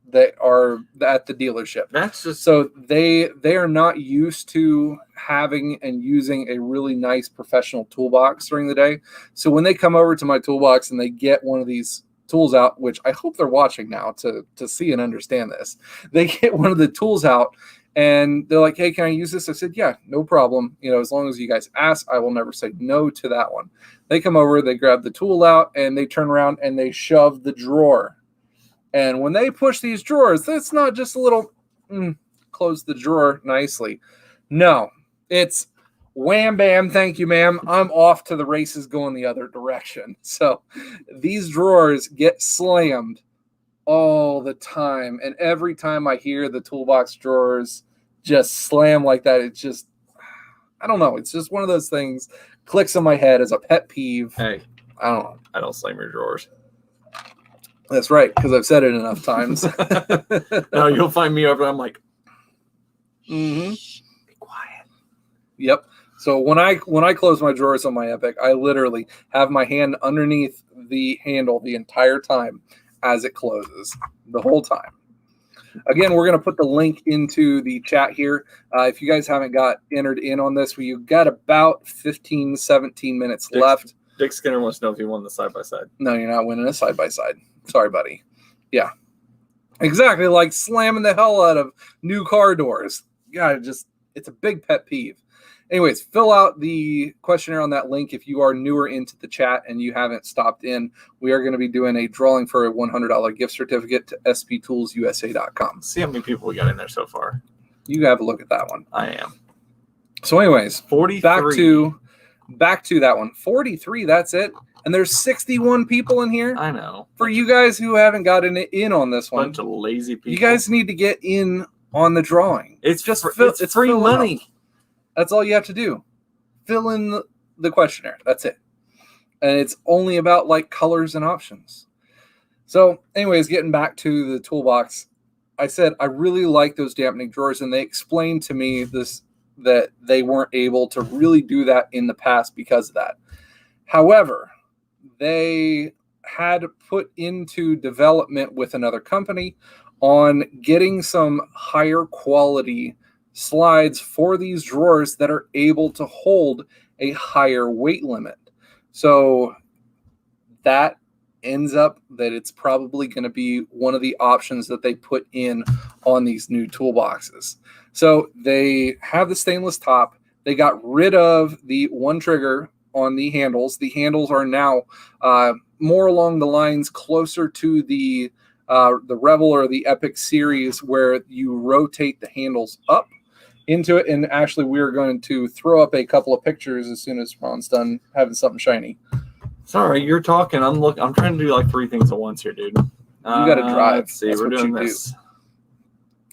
Speaker 1: the dealership.
Speaker 2: That's just
Speaker 1: so they are not used to having and using a really nice professional toolbox during the day. So when they come over to my toolbox and they get one of these tools out, which I hope they're watching now to see and understand this, they get one of the tools out. And they're like, hey, can I use this? I said, yeah, no problem. As long as you guys ask, I will never say no to that one. They come over, they grab the tool out, and they turn around and they shove the drawer. And when they push these drawers, it's not just a little close the drawer nicely. No, it's wham, bam, thank you, ma'am. I'm off to the races going the other direction. So these drawers get slammed all the time. And every time I hear the toolbox drawers just slam like that, it's just, I don't know. It's just one of those things clicks in my head as a pet peeve.
Speaker 2: Hey,
Speaker 1: I don't know.
Speaker 2: I don't slam your drawers.
Speaker 1: That's right, because I've said it enough times.
Speaker 2: No, you'll find me over. I'm like,
Speaker 1: be
Speaker 2: quiet.
Speaker 1: Yep. So when I close my drawers on my Epic, I literally have my hand underneath the handle the entire time as it closes, the whole time. Again, we're going to put the link into the chat here. If you guys haven't got entered in on this, we've got about 15, 17 minutes left.
Speaker 2: Dick Skinner wants to know if you won the side-by-side.
Speaker 1: No, you're not winning a side-by-side. Sorry, buddy. Yeah. Exactly, like slamming the hell out of new car doors. God, it's a big pet peeve. Anyways, fill out the questionnaire on that link if you are newer into the chat and you haven't stopped in. We are going to be doing a drawing for a $100 gift certificate to sptoolsusa.com.
Speaker 2: See how many people we got in there so far.
Speaker 1: You have a look at that one.
Speaker 2: I am.
Speaker 1: So anyways,
Speaker 2: 43.
Speaker 1: Back to that one. 43, that's it. And there's 61 people in here.
Speaker 2: I know.
Speaker 1: For you guys who haven't gotten in on this one.
Speaker 2: Bunch of lazy people.
Speaker 1: You guys need to get in on the drawing.
Speaker 2: It's just it's free money.
Speaker 1: That's all you have to do. Fill in the questionnaire. That's it. And it's only about like colors and options. So anyways, getting back to the toolbox, I said I really like those dampening drawers, and they explained to me that they weren't able to really do that in the past because of that. However, they had put into development with another company on getting some higher quality slides for these drawers that are able to hold a higher weight limit. So that ends up that it's probably going to be one of the options that they put in on these new toolboxes. So they have the stainless top. They got rid of the one trigger on the handles. The handles are now more along the lines closer to the Rebel or the Epic series, where you rotate the handles up into it. And actually, we're going to throw up a couple of pictures as soon as Ron's done having something shiny.
Speaker 2: Sorry, you're talking. I'm trying to do like three things at once here, dude. You
Speaker 1: got to drive.
Speaker 2: Let's see. We're doing this.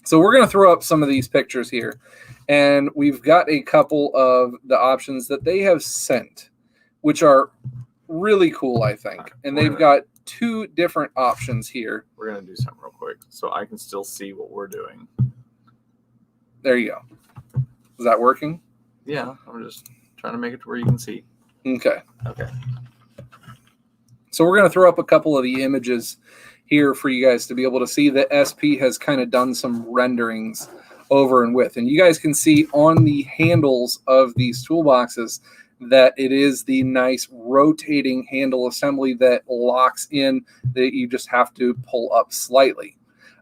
Speaker 1: So we're going to throw up some of these pictures here, and we've got a couple of the options that they have sent, which are really cool, I think. And they've got 2 different options here.
Speaker 2: We're going to do something real quick so I can still see what we're doing.
Speaker 1: There you go. Is that working?
Speaker 2: Yeah, I'm just trying to make it to where you can see.
Speaker 1: Okay.
Speaker 2: Okay.
Speaker 1: So we're going to throw up a couple of the images here for you guys to be able to see that SP has kind of done some renderings over and with. And you guys can see on the handles of these toolboxes that it is the nice rotating handle assembly that locks in, that you just have to pull up slightly.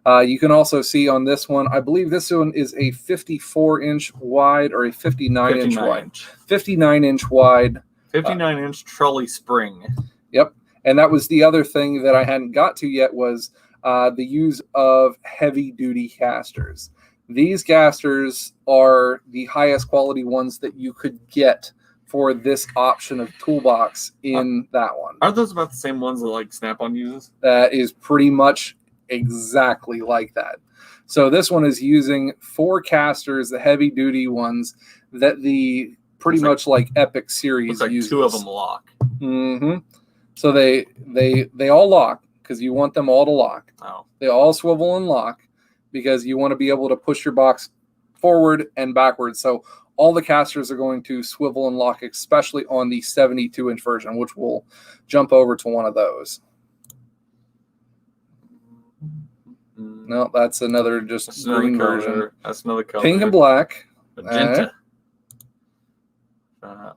Speaker 1: You can also see on this one, I believe this one is a 54-inch wide or a 59-inch wide. 59-inch wide.
Speaker 2: 59-inch trolley spring.
Speaker 1: Yep. And that was the other thing that I hadn't got to yet was the use of heavy-duty casters. These casters are the highest quality ones that you could get for this option of toolbox in that one.
Speaker 2: Aren't those about the same ones that like Snap-on uses?
Speaker 1: That is pretty much exactly like that. So this one is using 4 casters, the heavy-duty ones that the pretty much like Epic series uses.
Speaker 2: 2 of them lock.
Speaker 1: Mm-hmm. So they all lock because you want them all to lock.
Speaker 2: Oh.
Speaker 1: They all swivel and lock because you want to be able to push your box forward and backwards. So all the casters are going to swivel and lock, especially on the 72-inch version, which we'll jump over to one of those. No, that's another green version.
Speaker 2: That's another color.
Speaker 1: Pink and black.
Speaker 2: Magenta.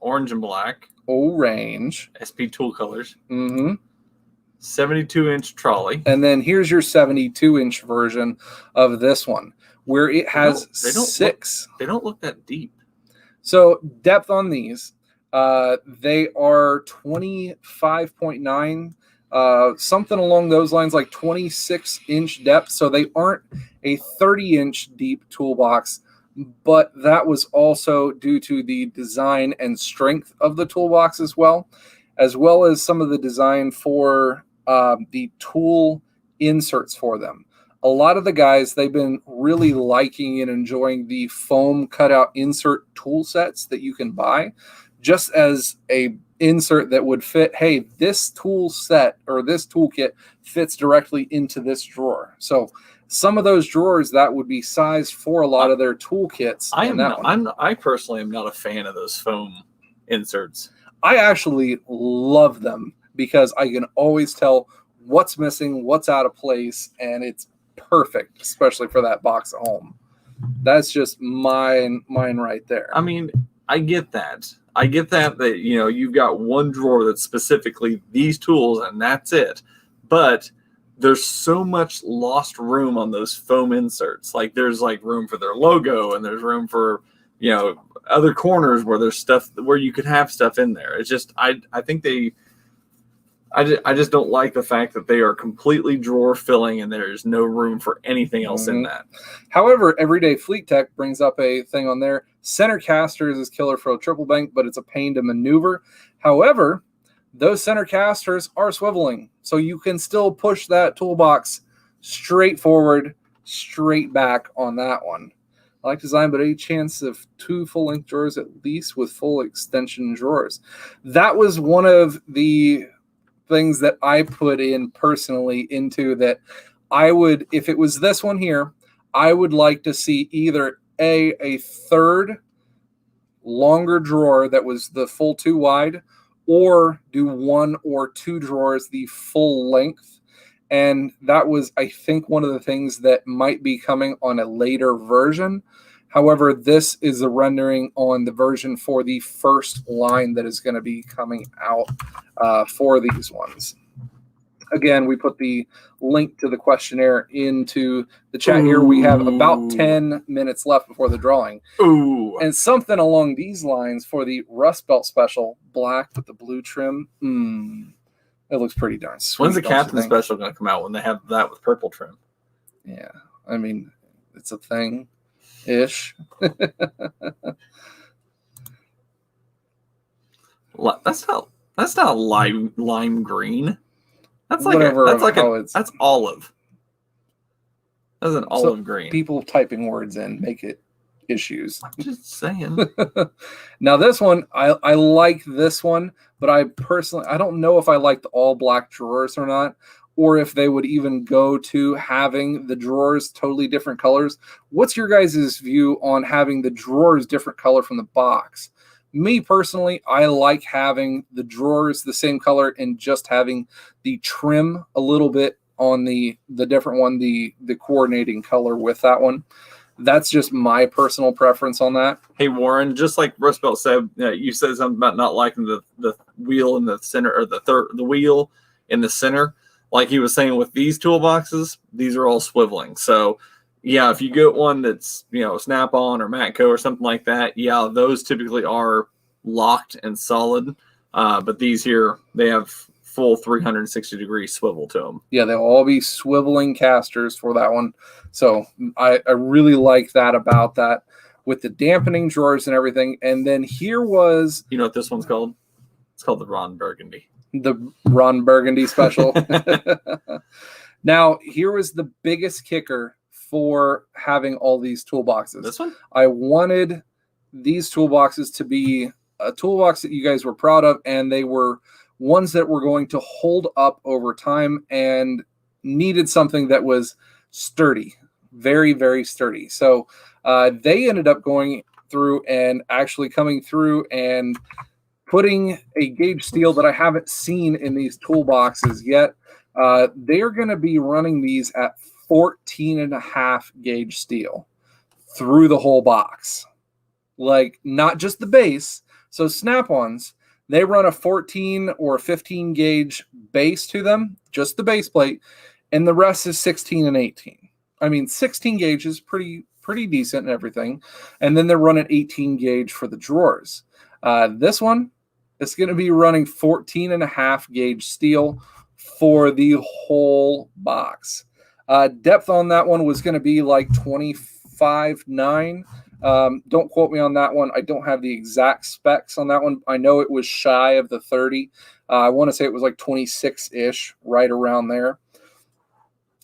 Speaker 2: Orange and black.
Speaker 1: Orange.
Speaker 2: SP tool colors.
Speaker 1: Mm-hmm.
Speaker 2: 72-inch trolley.
Speaker 1: And then here's your 72-inch version of this one, where it has 6.
Speaker 2: They don't look that deep.
Speaker 1: So depth on these, they are 25.9, something along those lines, like 26-inch depth. So they aren't a 30-inch deep toolbox, but that was also due to the design and strength of the toolbox as well as some of the design for the tool inserts for them. A lot of the guys, they've been really liking and enjoying the foam cutout insert tool sets that you can buy just as a insert that would fit, hey, this tool set or this toolkit fits directly into this drawer. So some of those drawers that would be sized for a lot of their toolkits.
Speaker 2: I personally am not a fan of those foam inserts.
Speaker 1: I actually love them because I can always tell what's missing, what's out of place, and it's perfect, especially for that box at home. That's just mine right there.
Speaker 2: I mean, I get that. That, you know, you've got one drawer that's specifically these tools and that's it. But there's so much lost room on those foam inserts. Like there's like room for their logo and there's room for, you know, other corners where there's stuff where you could have stuff in there. It's just, I think I just don't like the fact that they are completely drawer filling and there's no room for anything else in that.
Speaker 1: However, Everyday Fleet Tech brings up a thing on there. Center casters is killer for a triple bank, but it's a pain to maneuver. However, those center casters are swiveling, so you can still push that toolbox straight forward, straight back on that one. I like design, but any chance of 2 full-length drawers at least with full extension drawers. That was one of the things that I put in personally into that I would, if it was this one here, I would like to see either a third longer drawer that was the full 2 wide, or do 1 or 2 drawers the full length. And that was, I think, one of the things that might be coming on a later version. However, this is a rendering on the version for the first line that is going to be coming out for these ones. Again, we put the link to the questionnaire into the chat here. We have about 10 minutes left before the drawing.
Speaker 2: Ooh.
Speaker 1: And something along these lines for the Rustbelt special, black with the blue trim. It looks pretty darn sweet.
Speaker 2: When's the Captain special going to come out when they have that with purple trim?
Speaker 1: Yeah, I mean, it's a thing-ish.
Speaker 2: That's not lime green. That's like
Speaker 1: Whatever,
Speaker 2: that's olive. That's an olive green.
Speaker 1: People typing words in make it issues.
Speaker 2: I'm just saying.
Speaker 1: Now this one, I like this one, but I don't know if I like the all black drawers or not, or if they would even go to having the drawers totally different colors. What's your guys' view on having the drawers different color from the box? Me personally, I like having the drawers the same color and just having the trim a little bit on the different one, the coordinating color with that one. That's just my personal preference on that.
Speaker 2: Hey, Warren, just like Rustbelt said, you said something about not liking the wheel in the center, or the wheel in the center. Like he was saying with these toolboxes, these are all swiveling. So, yeah, if you get one that's, Snap-on or Matco or something like that, yeah, those typically are locked and solid. But these here, they have full 360-degree swivel to them.
Speaker 1: Yeah, they'll all be swiveling casters for that one. So I really like that about that with the dampening drawers and everything. And then here was...
Speaker 2: You know what this one's called? It's called the Ron Burgundy.
Speaker 1: The Ron Burgundy special. Now, here was the biggest kicker for having all these toolboxes.
Speaker 2: This one?
Speaker 1: I wanted these toolboxes to be a toolbox that you guys were proud of, and they were ones that were going to hold up over time and needed something that was sturdy, very, very sturdy. So they ended up going through and actually coming through and putting a gauge steel that I haven't seen in these toolboxes yet. They're going to be running these at 14.5 gauge steel through the whole box. Like, not just the base. So Snap-ons, they run a 14 or 15 gauge base to them, just the base plate, and the rest is 16 and 18. I mean, 16 gauge is pretty decent and everything. And then they're running 18 gauge for the drawers. This one is going to be running 14.5 gauge steel for the whole box. Depth on that one was going to be like 25.9. Don't quote me on that one. I don't have the exact specs on that one. I know it was shy of the 30. I want to say it was like 26-ish, right around there.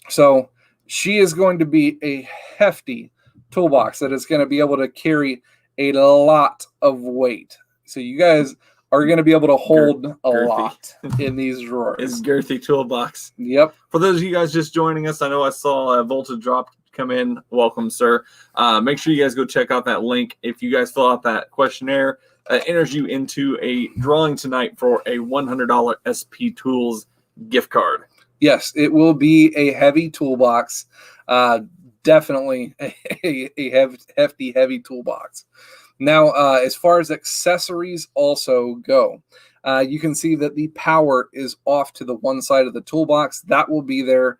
Speaker 1: So she is going to be a hefty toolbox that is going to be able to carry a lot of weight. So you guys are going to be able to hold a lot in these drawers.
Speaker 2: It's girthy toolbox.
Speaker 1: Yep.
Speaker 2: For those of you guys just joining us, I know I saw a voltage drop come in. Welcome, sir. Make sure you guys go check out that link. If you guys fill out that questionnaire, enters you into a drawing tonight for a $100 SP Tools gift card.
Speaker 1: Yes, it will be a heavy toolbox. Definitely a hefty, heavy toolbox. Now, as far as accessories also go, you can see that the power is off to the one side of the toolbox. That will be there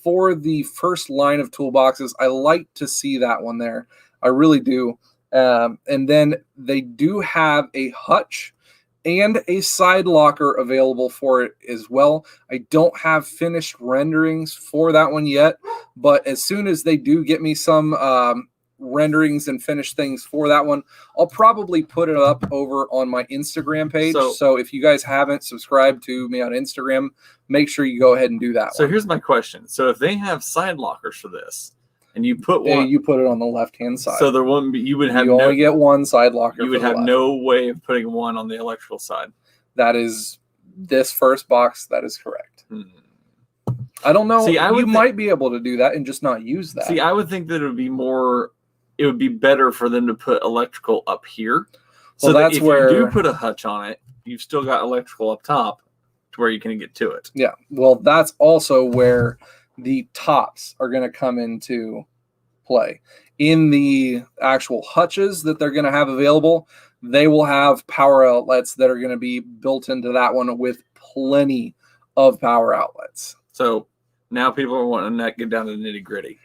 Speaker 1: for the first line of toolboxes. I like to see that one there. I really do. And then they do have a hutch and a side locker available for it as well. I don't have finished renderings for that one yet, but as soon as they do get me some renderings and finished things for that one, I'll probably put it up over on my Instagram page. So if you guys haven't subscribed to me on Instagram, make sure you go ahead and do that.
Speaker 2: So here's my question. So if they have side lockers for this, and you put one,
Speaker 1: you put it on the left-hand side.
Speaker 2: So there wouldn't be. You would have.
Speaker 1: You only get one side locker.
Speaker 2: You would have no way of putting one on the electrical side.
Speaker 1: That is this first box. That is correct. I don't know. See, you might be able to do that and just not use that.
Speaker 2: See, I would think that it would be more. It would be better for them to put electrical up here. So well, that's if where you do put a hutch on it, you've still got electrical up top to where you can get to it.
Speaker 1: Yeah. Well, that's also where the tops are going to come into play. In the actual hutches that they're going to have available, they will have power outlets that are going to be built into that one with plenty of power outlets.
Speaker 2: So now people are wanting to get down to the nitty gritty.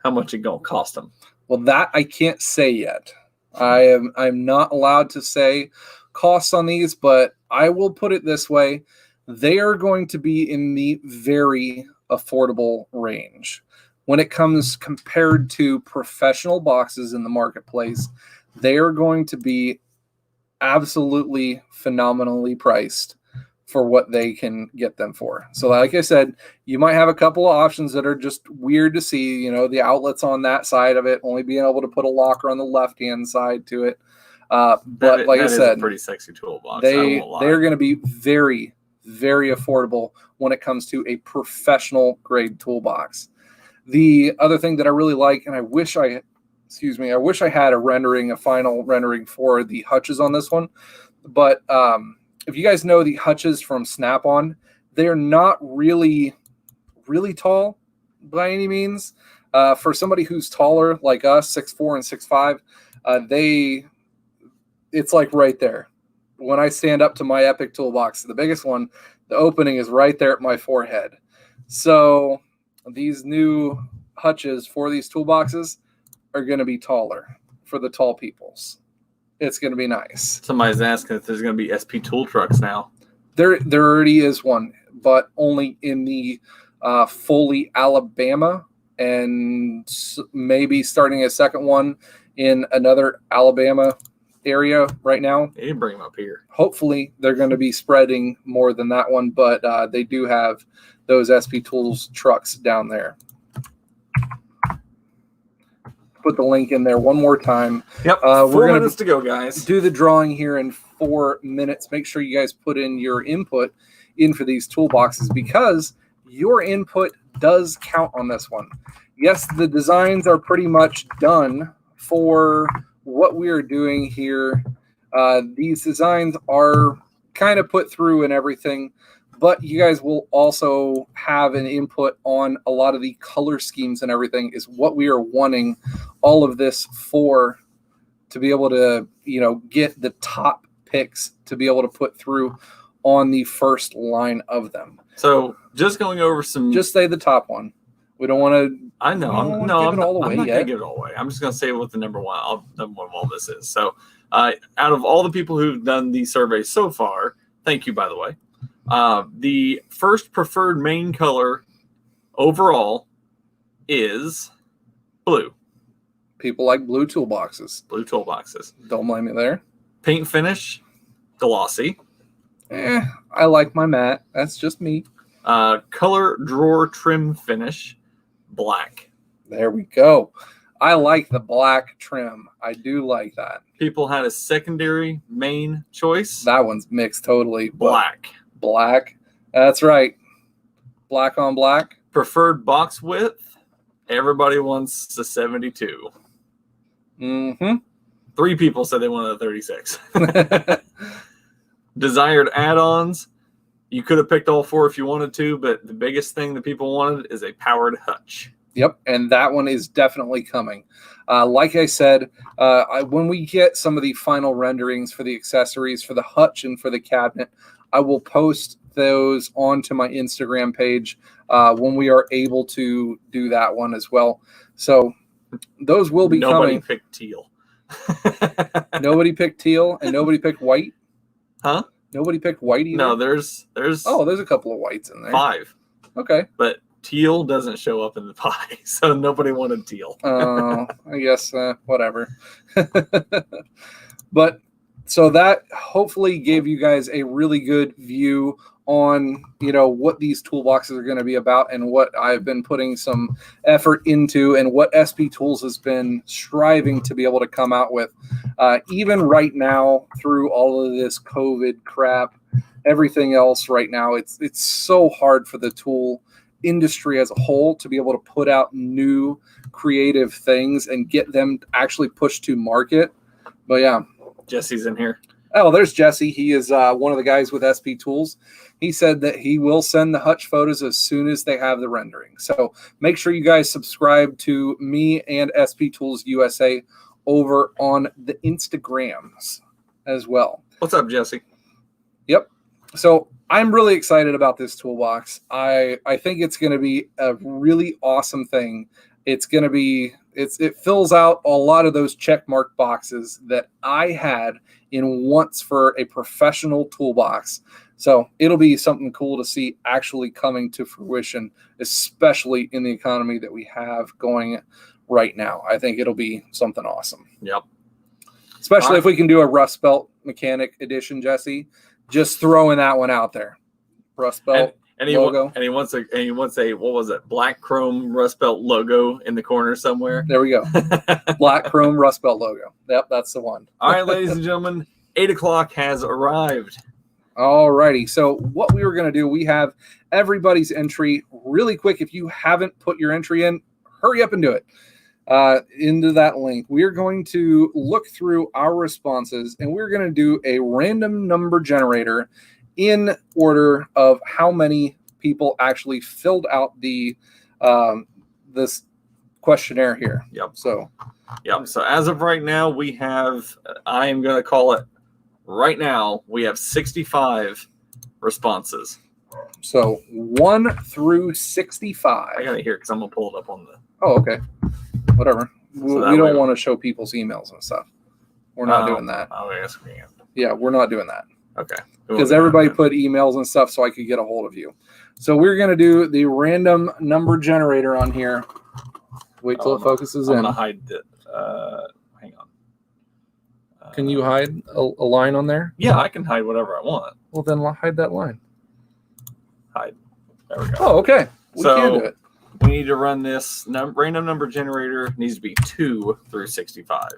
Speaker 2: How much it going to cost them?
Speaker 1: Well, that I can't say yet. I'm not allowed to say costs on these, but I will put it this way. They are going to be in the very affordable range. When it comes compared to professional boxes in the marketplace, they are going to be absolutely phenomenally priced for what they can get them for. So like I said, you might have a couple of options that are just weird to see, you know, the outlets on that side of it, only being able to put a locker on the left-hand side to it. But like I said,
Speaker 2: is a pretty sexy toolbox.
Speaker 1: They're going to be very, very affordable when it comes to a professional grade toolbox. The other thing that I really like, and I wish I had a final rendering for the hutches on this one. But if you guys know the hutches from Snap-on, they're not really, really tall by any means. For somebody who's taller like us, 6'4" and 6'5", it's like right there. When I stand up to my Epic toolbox, the biggest one, the opening is right there at my forehead. So these new hutches for these toolboxes are going to be taller for the tall peoples. It's going to be nice.
Speaker 2: Somebody's asking if there's going to be SP tool trucks now.
Speaker 1: There already is one, but only in the Foley, Alabama, and maybe starting a second one in another Alabama area right now.
Speaker 2: They didn't bring them up here.
Speaker 1: Hopefully, they're going to be spreading more than that one, but they do have those SP Tools trucks down there. Put the link in there one more time.
Speaker 2: Yep. 4 minutes to go, guys.
Speaker 1: Do the drawing here in 4 minutes. Make sure you guys put in your input in for these toolboxes because your input does count on this one. Yes, the designs are pretty much done for what we are doing here. These designs are kind of put through and everything, but you guys will also have an input on a lot of the color schemes and everything is what we are wanting all of this for, to be able to, you know, get the top picks to be able to put through on the first line of them.
Speaker 2: So just going over some,
Speaker 1: just say the top one. We don't want to.
Speaker 2: I know. I'm not going to give it all away. I'm just going to say what the number one of all this is. So out of all the people who've done the survey so far, thank you, by the way. The first preferred main color overall is blue.
Speaker 1: People like blue toolboxes.
Speaker 2: Blue toolboxes.
Speaker 1: Don't blame me there.
Speaker 2: Paint finish, glossy.
Speaker 1: I like my matte. That's just me.
Speaker 2: Color drawer trim finish, black.
Speaker 1: There we go. I like the black trim. I do like that.
Speaker 2: People had a secondary main choice.
Speaker 1: That one's mixed totally.
Speaker 2: Black.
Speaker 1: Black. That's right. Black on black.
Speaker 2: Preferred box width. Everybody wants a 72.
Speaker 1: Mm-hmm.
Speaker 2: 3 people said they wanted a 36. Desired add-ons. You could have picked all 4 if you wanted to, but the biggest thing that people wanted is a powered hutch.
Speaker 1: Yep, and that one is definitely coming. Like I said, when we get some of the final renderings for the accessories, for the hutch and for the cabinet, I will post those onto my Instagram page when we are able to do that one as well. So those will be coming.
Speaker 2: Nobody picked teal.
Speaker 1: Nobody picked teal, and nobody picked white?
Speaker 2: Huh?
Speaker 1: Nobody picked white either?
Speaker 2: No, there's
Speaker 1: a couple of whites in there.
Speaker 2: 5.
Speaker 1: Okay.
Speaker 2: But teal doesn't show up in the pie, so nobody wanted teal.
Speaker 1: I guess whatever. But so that hopefully gave you guys a really good view on, you know, what these toolboxes are going to be about and what I've been putting some effort into and what SP Tools has been striving to be able to come out with. Even right now, through all of this COVID crap, everything else right now, it's so hard for the tool industry as a whole to be able to put out new creative things and get them actually pushed to market. But yeah.
Speaker 2: Jesse's in here.
Speaker 1: Oh, there's Jesse. He is one of the guys with SP Tools. He said that he will send the hutch photos as soon as they have the rendering. So make sure you guys subscribe to me and SP Tools USA over on the Instagrams as well.
Speaker 2: What's up, Jesse?
Speaker 1: Yep. So I'm really excited about this toolbox. I think it's going to be a really awesome thing. It's going to be, it fills out a lot of those check mark boxes that I had in once for a professional toolbox. So it'll be something cool to see actually coming to fruition, especially in the economy that we have going right now. I think it'll be something awesome.
Speaker 2: Yep.
Speaker 1: Especially if we can do a Rustbelt mechanic edition, Jesse. Just throwing that one out there. Rustbelt logo.
Speaker 2: And he wants a what was it? Black chrome Rustbelt logo in the corner somewhere.
Speaker 1: There we go. Black chrome Rustbelt logo. Yep, that's the one.
Speaker 2: All right, ladies and gentlemen, 8 o'clock has arrived.
Speaker 1: All righty. So what we were going to do, we have everybody's entry really quick. If you haven't put your entry in, hurry up and do it. Into that link. We are going to look through our responses, and we're going to do a random number generator in order of how many people actually filled out the this questionnaire here.
Speaker 2: Yep.
Speaker 1: So
Speaker 2: as of right now, we have, I am going to call it right now, we have 65 responses.
Speaker 1: So 1 through 65.
Speaker 2: I got it here because I'm going to pull it up on the...
Speaker 1: Oh, okay. Whatever. We don't want to show people's emails and stuff. We're not doing that.
Speaker 2: Oh, yes, we can.
Speaker 1: Yeah, we're not doing that.
Speaker 2: Okay.
Speaker 1: Because everybody put emails and stuff so I could get a hold of you. So we're going to do the random number generator on here. Wait till it focuses in.
Speaker 2: I'm going to hide it. Hang on.
Speaker 1: Can you hide a line on there?
Speaker 2: Yeah, I can hide whatever I want.
Speaker 1: Well, then hide that line.
Speaker 2: Hide. There we go.
Speaker 1: Oh, okay. We can do it.
Speaker 2: We need to run this random number generator. It needs to be 2 through 65.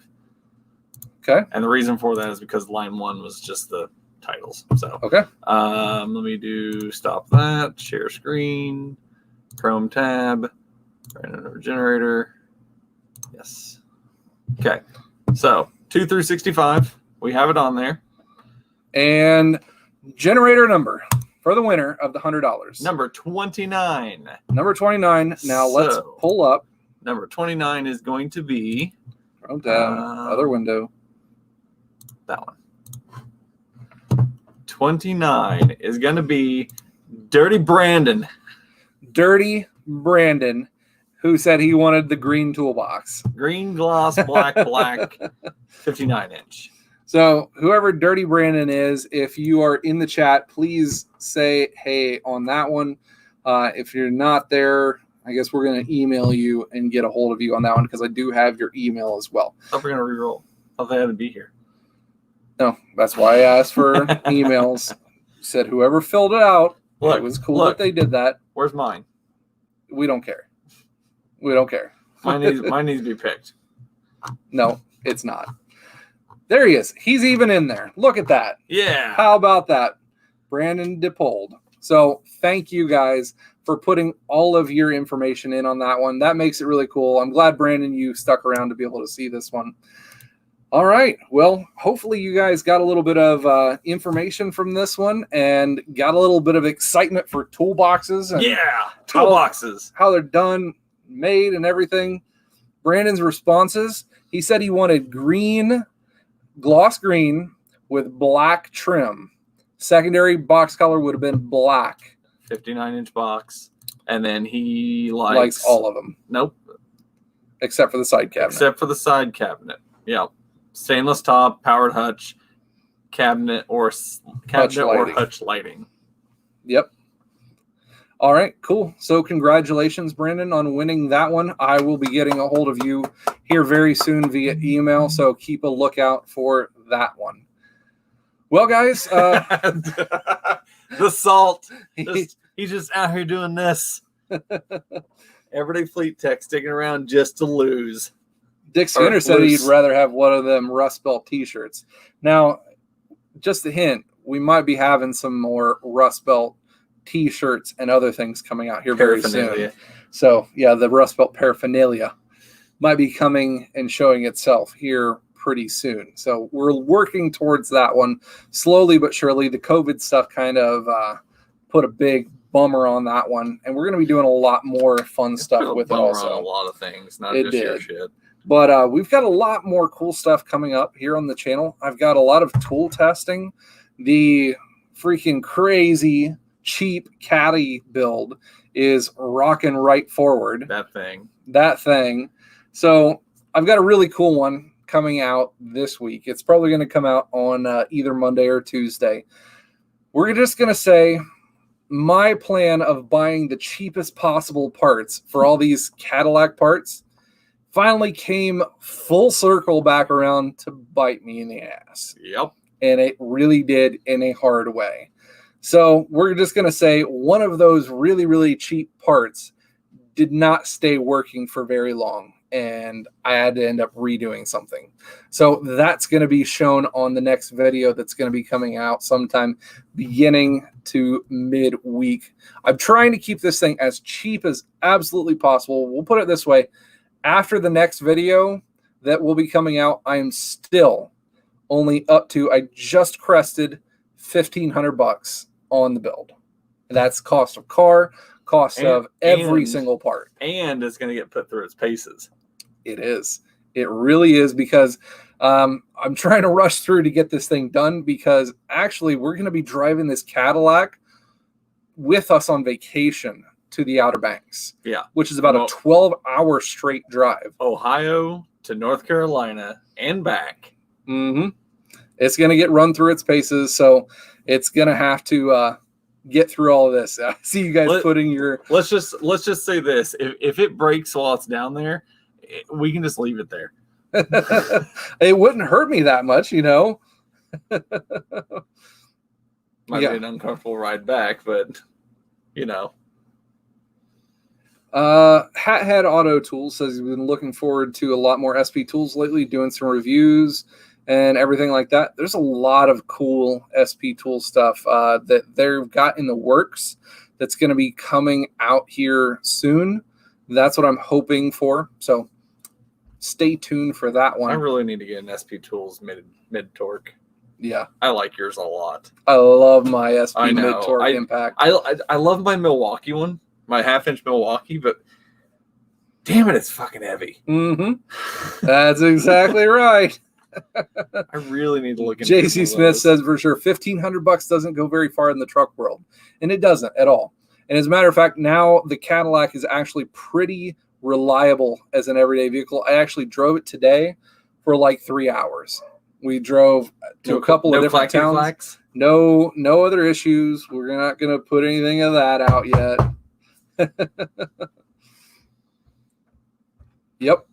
Speaker 1: Okay.
Speaker 2: And the reason for that is because line 1 was just the titles. So
Speaker 1: okay.
Speaker 2: Let me stop that. Share screen. Chrome tab. Random number generator. Yes. Okay. So 2 through 65. We have it on there.
Speaker 1: And generator number for the winner of the $100.
Speaker 2: Number 29.
Speaker 1: Number 29. Now let's pull up.
Speaker 2: Number 29 is going to be...
Speaker 1: Chrome tab, other window.
Speaker 2: That one. 29 is going to be Dirty Brandon.
Speaker 1: Dirty Brandon, who said he wanted the green toolbox.
Speaker 2: Green gloss, black, 59-inch.
Speaker 1: So whoever Dirty Brandon is, if you are in the chat, please say hey on that one. If you're not there, I guess we're going to email you and get a hold of you on that one because I do have your email as well.
Speaker 2: I thought we're going to re-roll. I thought they had to be here.
Speaker 1: No, that's why I asked for emails. Said whoever filled it out, it was cool that they did that.
Speaker 2: Where's mine?
Speaker 1: We don't care. We don't care.
Speaker 2: Mine needs to be picked.
Speaker 1: No, it's not. There he is. He's even in there. Look at that.
Speaker 2: Yeah.
Speaker 1: How about that? Brandon DePold. So thank you guys for putting all of your information in on that one. That makes it really cool. I'm glad, Brandon, you stuck around to be able to see this one. All right. Well, hopefully you guys got a little bit of information from this one and got a little bit of excitement for toolboxes. And
Speaker 2: toolboxes.
Speaker 1: How they're done, made, and everything. Brandon's responses, he said he wanted gloss green with black trim. Secondary box color would have been black.
Speaker 2: 59-inch box. And then he
Speaker 1: likes all of them.
Speaker 2: Nope.
Speaker 1: Except for the side cabinet.
Speaker 2: Except for the side cabinet. Yeah. Stainless top, powered hutch, cabinet or hutch lighting.
Speaker 1: Yep. All right, cool. So congratulations, Brandon, on winning that one. I will be getting a hold of you here very soon via email, so keep a lookout for that one. Well, guys.
Speaker 2: The salt. He's just out here doing this. Everyday Fleet Tech sticking around just to lose.
Speaker 1: Dick Skinner said he'd rather have one of them Rustbelt t-shirts. Now, just a hint, we might be having some more Rustbelt t-shirts and other things coming out here very soon. So, yeah, the Rustbelt paraphernalia might be coming and showing itself here pretty soon. So we're working towards that one slowly but surely. The COVID stuff kind of put a big bummer on that one, and we're going to be doing a lot more fun stuff with it also.
Speaker 2: On a lot of things, not just your shit.
Speaker 1: But we've got a lot more cool stuff coming up here on the channel. I've got a lot of tool testing. The freaking crazy cheap caddy build is rocking right forward. That thing. So I've got a really cool one coming out this week. It's probably going to come out on either Monday or Tuesday. We're just going to say my plan of buying the cheapest possible parts for all these Cadillac parts finally came full circle back around to bite me in the ass.
Speaker 2: Yep.
Speaker 1: and it really did in a hard way. So we're just going to say one of those really, really cheap parts did not stay working for very long, and I had to end up redoing something. So that's going to be shown on the next video that's going to be coming out sometime beginning to midweek. I'm trying to keep this thing as cheap as absolutely possible. We'll put it this way. After the next video that will be coming out, I am still only up to, I just crested $1,500 on the build. That's cost of car, cost of every single part.
Speaker 2: And it's going to get put through its paces.
Speaker 1: It is. It really is, because I'm trying to rush through to get this thing done, because actually we're going to be driving this Cadillac with us on vacation to the Outer Banks.
Speaker 2: Yeah.
Speaker 1: Which is about a 12-hour straight drive.
Speaker 2: Ohio to North Carolina and back.
Speaker 1: Mm-hmm. It's going to get run through its paces, so it's going to have to get through all of this. I see you guys putting your...
Speaker 2: Let's just say this. If it breaks while it's down there, we can just leave it there.
Speaker 1: It wouldn't hurt me that much, you know.
Speaker 2: Might be an uncomfortable ride back, but, you know.
Speaker 1: Hathead Auto Tools says he's been looking forward to a lot more SP tools lately, doing some reviews and everything like that. There's a lot of cool SP tool stuff that they've got in the works that's going to be coming out here soon. That's what I'm hoping for. So stay tuned for that one.
Speaker 2: I really need to get an SP Tools mid torque.
Speaker 1: Yeah,
Speaker 2: I like yours a lot.
Speaker 1: I love my SP mid torque impact.
Speaker 2: I love my Milwaukee one, my 1/2-inch Milwaukee, but damn it, it's fucking heavy.
Speaker 1: Mm-hmm. That's exactly right.
Speaker 2: I really need to look into
Speaker 1: JC Smith says for sure $1,500 doesn't go very far in the truck world, and it doesn't at all. And as a matter of fact, now the Cadillac is actually pretty reliable as an everyday vehicle. I actually drove it today for like 3 hours. We drove to a couple of different towns. No other issues. We're not going to put anything of that out yet. Yep.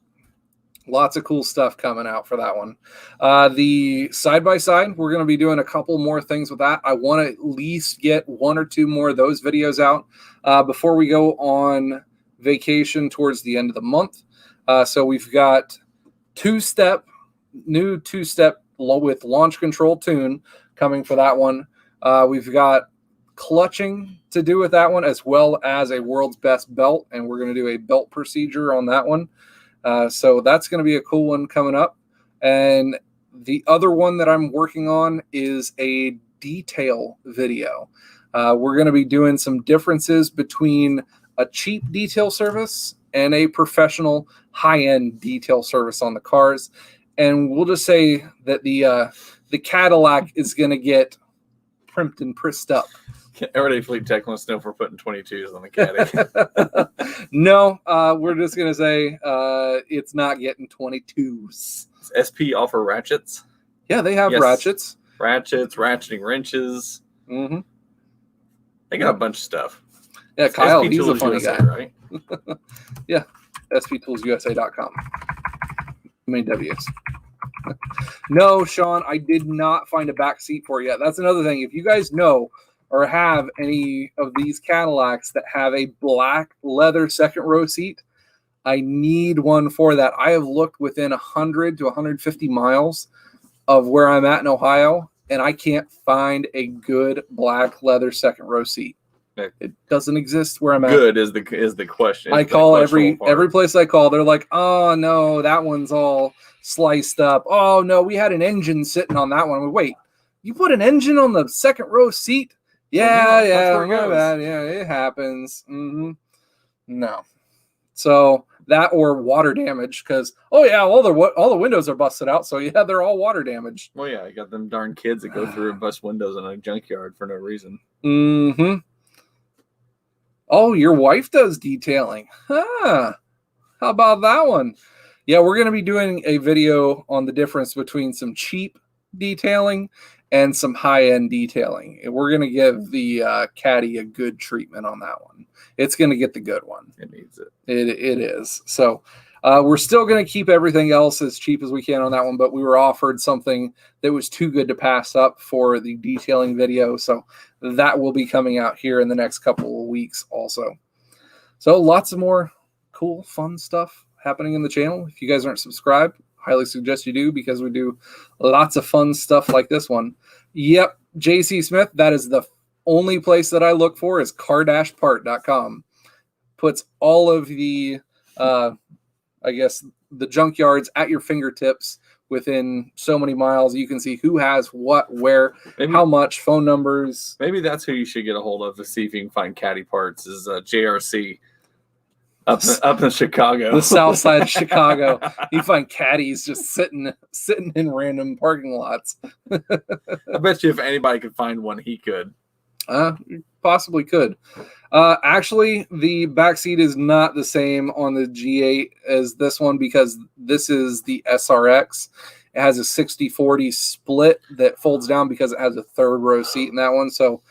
Speaker 1: Lots of cool stuff coming out for that one. The side-by-side, we're going to be doing a couple more things with that. I want to at least get 1 or 2 more of those videos out before we go on vacation towards the end of the month. So we've got new two-step with launch control tune coming for that one. We've got clutching to do with that one, as well as a world's best belt, and we're going to do a belt procedure on that one. So that's going to be a cool one coming up. And the other one that I'm working on is a detail video. We're going to be doing some differences between a cheap detail service and a professional high-end detail service on the cars. And we'll just say that the Cadillac is going to get primped and prissed up.
Speaker 2: Everyday Fleet Tech wants to know if we're putting 22s on the Caddy.
Speaker 1: No, we're just going to say it's not getting 22s.
Speaker 2: Does SP offer ratchets?
Speaker 1: Yeah, they have ratchets.
Speaker 2: Ratchets, ratcheting wrenches.
Speaker 1: Mm-hmm.
Speaker 2: They got a bunch of stuff.
Speaker 1: Yeah,
Speaker 2: it's
Speaker 1: Kyle,
Speaker 2: SP
Speaker 1: he's
Speaker 2: Tools
Speaker 1: a funny
Speaker 2: USA,
Speaker 1: guy.
Speaker 2: Right?
Speaker 1: Yeah, sptoolsusa.com. Many W's. No, Sean, I did not find a back seat for it yet. That's another thing. If you guys know or have any of these Cadillacs that have a black leather second row seat, I need one for that. I have looked within 100 to 150 miles of where I'm at in Ohio, and I can't find a good black leather second row seat. It doesn't exist where I'm at.
Speaker 2: Good is the question.
Speaker 1: I call every place I call. They're like, oh no, that one's all sliced up. Oh no, we had an engine sitting on that one. Wait, you put an engine on the second row seat? Yeah, it happens. Mm-hmm. No, so that or water damage, because all the windows are busted out. So yeah, they're all water damaged.
Speaker 2: Well, yeah, you got them darn kids that go through and bust windows in a junkyard for no reason.
Speaker 1: Mm-hmm. Oh, your wife does detailing. Huh. How about that one? Yeah, we're going to be doing a video on the difference between some cheap detailing and some high-end detailing. We're going to give the Caddy a good treatment on that one. It's going to get the good one.
Speaker 2: It needs it.
Speaker 1: It is. So We're still going to keep everything else as cheap as we can on that one, but we were offered something that was too good to pass up for the detailing video. So that will be coming out here in the next couple of weeks also. So lots of more cool, fun stuff happening in the channel. If you guys aren't subscribed, highly suggest you do, because we do lots of fun stuff like this one. Yep, JC Smith, that is the only place that I look for, is car-part.com. Puts all of the, I guess, the junkyards at your fingertips within so many miles. You can see who has what, where, how much, phone numbers.
Speaker 2: Maybe that's who you should get a hold of to see if you can find caddy parts, is JRC. Up in Chicago,
Speaker 1: the south side of Chicago. You find caddies just sitting in random parking lots.
Speaker 2: I bet you if anybody could find one, he could.
Speaker 1: Possibly could. Actually, the back seat is not the same on the G8 as this one, because this is the SRX. It has a 60-40 split that folds down because it has a third row seat in that one. So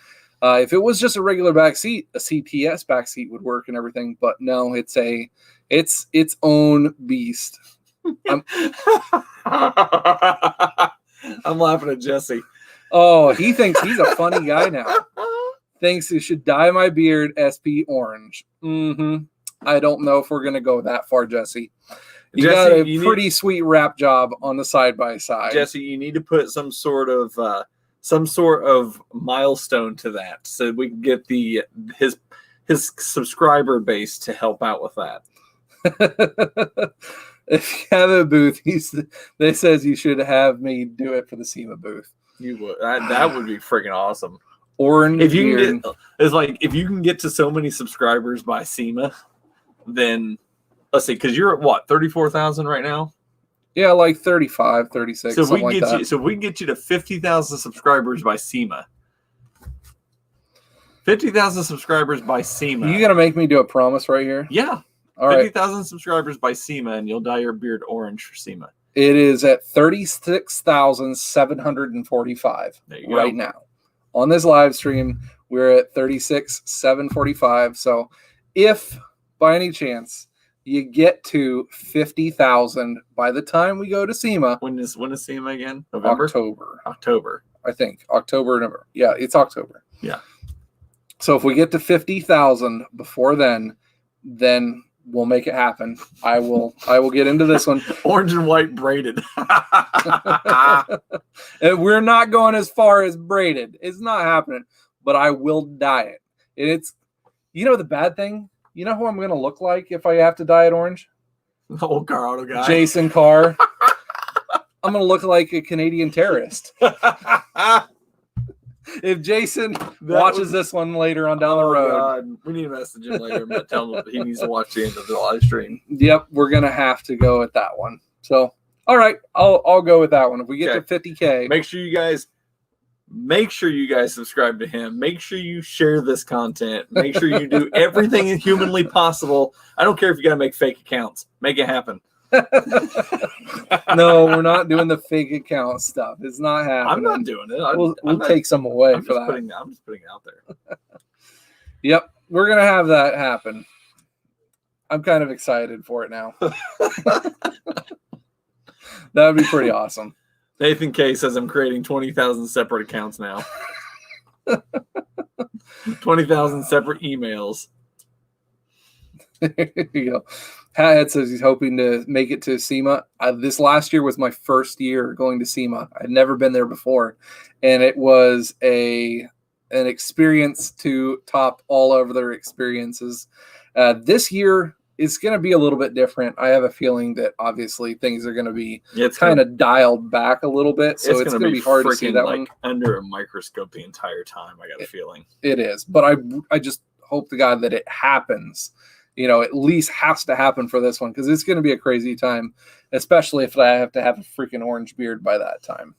Speaker 1: if it was just a regular back seat, a CTS back seat would work and everything, but no, it's its own beast. I'm
Speaker 2: laughing at Jesse.
Speaker 1: Oh, he thinks he's a funny guy now. Thinks he should dye my beard SP orange. I don't know if we're gonna go that far, Jesse. You Jesse, got a pretty sweet wrap job on the side by side.
Speaker 2: Jesse, you need to put some sort of milestone to that, so we can get his subscriber base to help out with that.
Speaker 1: If you have a booth, they says you should have me do it for the SEMA booth.
Speaker 2: You would. That would be freaking awesome.
Speaker 1: Orange.
Speaker 2: If you can get, it's like if you can get to so many subscribers by SEMA, then let's see, because you're at what, 34,000 right now?
Speaker 1: Yeah, like 35, 36.
Speaker 2: So we can get you to 50,000 subscribers by SEMA. 50,000 subscribers by SEMA.
Speaker 1: You gonna make me do a promise right here?
Speaker 2: Yeah.
Speaker 1: All right.
Speaker 2: 50,000 subscribers by SEMA, and you'll dye your beard orange for SEMA.
Speaker 1: It is at 36,745 right now. On this live stream, we're at 36,745. So if by any chance you get to 50,000 by the time we go to SEMA.
Speaker 2: When is SEMA again? November?
Speaker 1: October. I think. October, November. Yeah, it's October.
Speaker 2: Yeah.
Speaker 1: So if we get to 50,000 before then we'll make it happen. I will get into this one.
Speaker 2: Orange and white braided.
Speaker 1: And we're not going as far as braided. It's not happening. But I will dye it. And it's, the bad thing? You know who I'm going to look like if I have to dye it orange?
Speaker 2: The old car auto guy.
Speaker 1: Jason Carr. I'm going to look like a Canadian terrorist. If Jason watches this one later on down the road.
Speaker 2: God. We need to message him later, but tell him he needs to watch the end of the live stream.
Speaker 1: Yep, we're going to have to go with that one. So, all right, I'll go with that one. If we get to 50K.
Speaker 2: Make sure you guys subscribe to him. Make sure you share this content. Make sure you do everything humanly possible. I don't care if you got to make fake accounts. Make it happen.
Speaker 1: No, we're not doing the fake account stuff. It's not happening.
Speaker 2: I'm not doing it.
Speaker 1: We'll take some away for that.
Speaker 2: I'm just putting it out there.
Speaker 1: Yep, we're going to have that happen. I'm kind of excited for it now. That would be pretty awesome.
Speaker 2: Nathan K says I'm creating 20,000 separate accounts now. 20,000 separate emails.
Speaker 1: There you go. Hathead says he's hoping to make it to SEMA. This last year was my first year going to SEMA. I'd never been there before, and it was an experience to top all of their experiences. This year is going to be a little bit different. I have a feeling that obviously things are going to be kind of dialed back a little bit, so it's going to be hard to see that one
Speaker 2: under a microscope the entire time. I got a feeling
Speaker 1: it is, but I just hope to God that it happens. At least has to happen for this one, because it's going to be a crazy time, especially if I have to have a freaking orange beard by that time.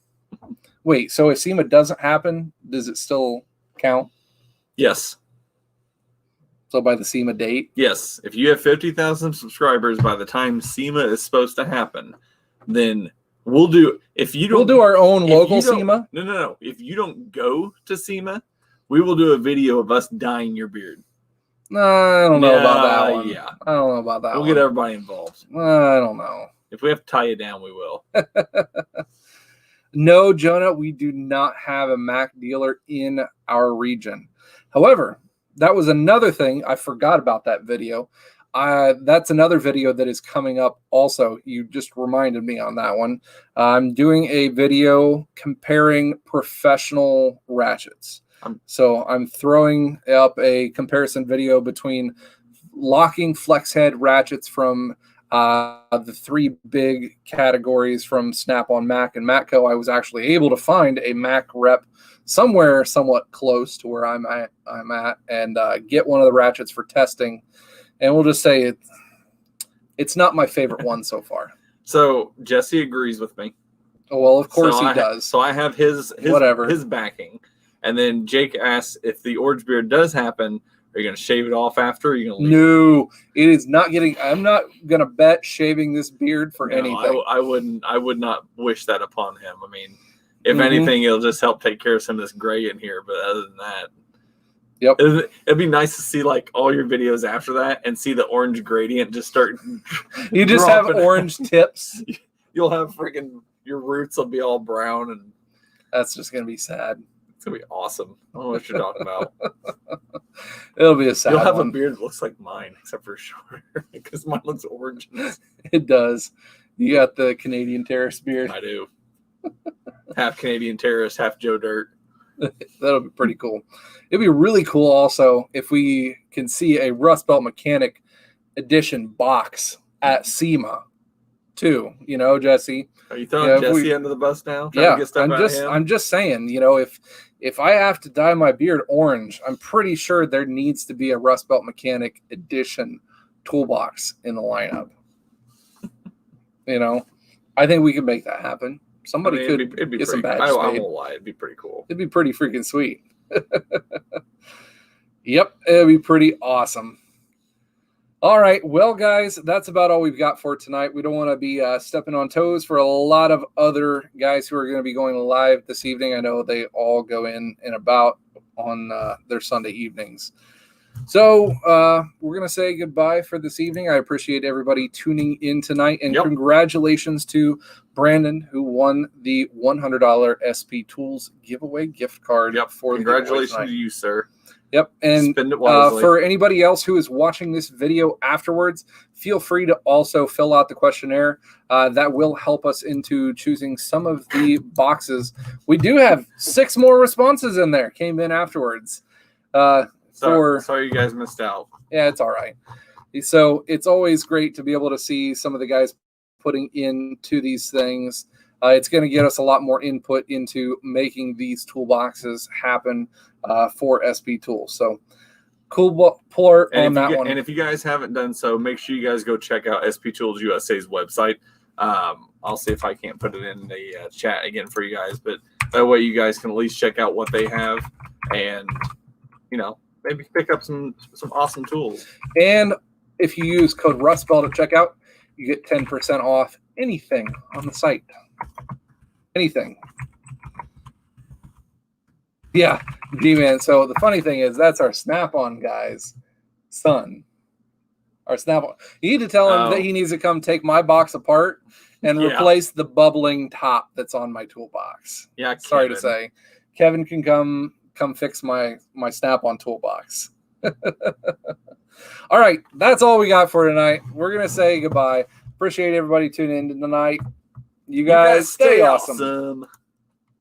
Speaker 1: Wait, so if SEMA doesn't happen, does it still count?
Speaker 2: Yes.
Speaker 1: So by the SEMA date?
Speaker 2: Yes. If you have 50,000 subscribers by the time SEMA is supposed to happen, then we'll do. We'll do
Speaker 1: our own local SEMA.
Speaker 2: No. If you don't go to SEMA, we will do a video of us dyeing your beard.
Speaker 1: I don't know about that one.
Speaker 2: Yeah.
Speaker 1: I don't know about that
Speaker 2: We'll
Speaker 1: one.
Speaker 2: get everybody involved.
Speaker 1: I don't know.
Speaker 2: If we have to tie you down, we will.
Speaker 1: No, Jonah, we do not have a Mac dealer in our region. However, that was another thing. I forgot about that video. That's another video that is coming up also. You just reminded me on that one. I'm doing a video comparing professional ratchets. So I'm throwing up a comparison video between locking flex head ratchets from the three big categories from Snap-on Mac and Matco. I was actually able to find a Mac rep somewhere somewhat close to where I'm at and get one of the ratchets for testing. And we'll just say it's not my favorite one so far.
Speaker 2: So Jesse agrees with me.
Speaker 1: Oh, well, of course he does.
Speaker 2: So I have his backing. And then Jake asks if the orange beard does happen, are you going to shave it off after? Or are you going to leave
Speaker 1: No, it is not getting. I'm not going to bet shaving this beard for anything.
Speaker 2: I would not wish that upon him. I mean, if anything, it'll just help take care of some of this gray in here. But other than that,
Speaker 1: yep,
Speaker 2: it'd be nice to see like all your videos after that and see the orange gradient just start.
Speaker 1: You just have orange tips.
Speaker 2: You'll have freaking your roots will be all brown, and
Speaker 1: that's just going to be sad.
Speaker 2: It's going to be awesome. I don't know what you're talking about.
Speaker 1: It'll be a sad
Speaker 2: You'll have
Speaker 1: one.
Speaker 2: a beard that looks like mine, except for shorter, because mine looks orange.
Speaker 1: It does. You got the Canadian terrorist beard.
Speaker 2: I do. Half Canadian terrorist, half Joe Dirt.
Speaker 1: That'll be pretty cool. It'd be really cool also if we can see a Rustbelt Mechanic Edition box at SEMA too. You know, Jesse.
Speaker 2: Are you throwing Jesse under the bus now?
Speaker 1: I'm just saying, you know, if I have to dye my beard orange, I'm pretty sure there needs to be a Rustbelt Mechanic Edition toolbox in the lineup. You know, I think we could make that happen. Somebody could get some badges made.
Speaker 2: I won't lie. It'd be pretty cool.
Speaker 1: It'd be pretty freaking sweet. Yep, it'd be pretty awesome. All right, well, guys, that's about all we've got for tonight. We don't want to be stepping on toes for a lot of other guys who are going to be going live this evening. I know they all go in and about on their Sunday evenings. So we're going to say goodbye for this evening. I appreciate everybody tuning in tonight. And congratulations to Brandon, who won the $100 SP Tools giveaway gift card.
Speaker 2: Congratulations to you, sir.
Speaker 1: Yep. And for anybody else who is watching this video afterwards, feel free to also fill out the questionnaire. That will help us into choosing some of the boxes. We do have 6 more responses in there, came in afterwards.
Speaker 2: Sorry you guys missed out.
Speaker 1: Yeah, it's all right. So it's always great to be able to see some of the guys putting into these things. It's going to get us a lot more input into making these toolboxes happen for SP Tools. So cool puller on that one.
Speaker 2: And if you guys haven't done so, make sure you guys go check out SP Tools USA's website. I'll see if I can't put it in the chat again for you guys, but that way you guys can at least check out what they have and, you know, maybe pick up some awesome tools. And
Speaker 1: if you use code Rustbelt at checkout, you get 10% off anything on the site. Anything. Yeah, G-Man. So the funny thing is that's our Snap-on guy's son. Our Snap-on. You need to tell him that he needs to come take my box apart and replace the bubbling top that's on my toolbox.
Speaker 2: Yeah,
Speaker 1: sorry to say. Kevin can come fix my Snap-on toolbox. All right, that's all we got for tonight. We're going to say goodbye. Appreciate everybody tuning in tonight. You guys stay awesome.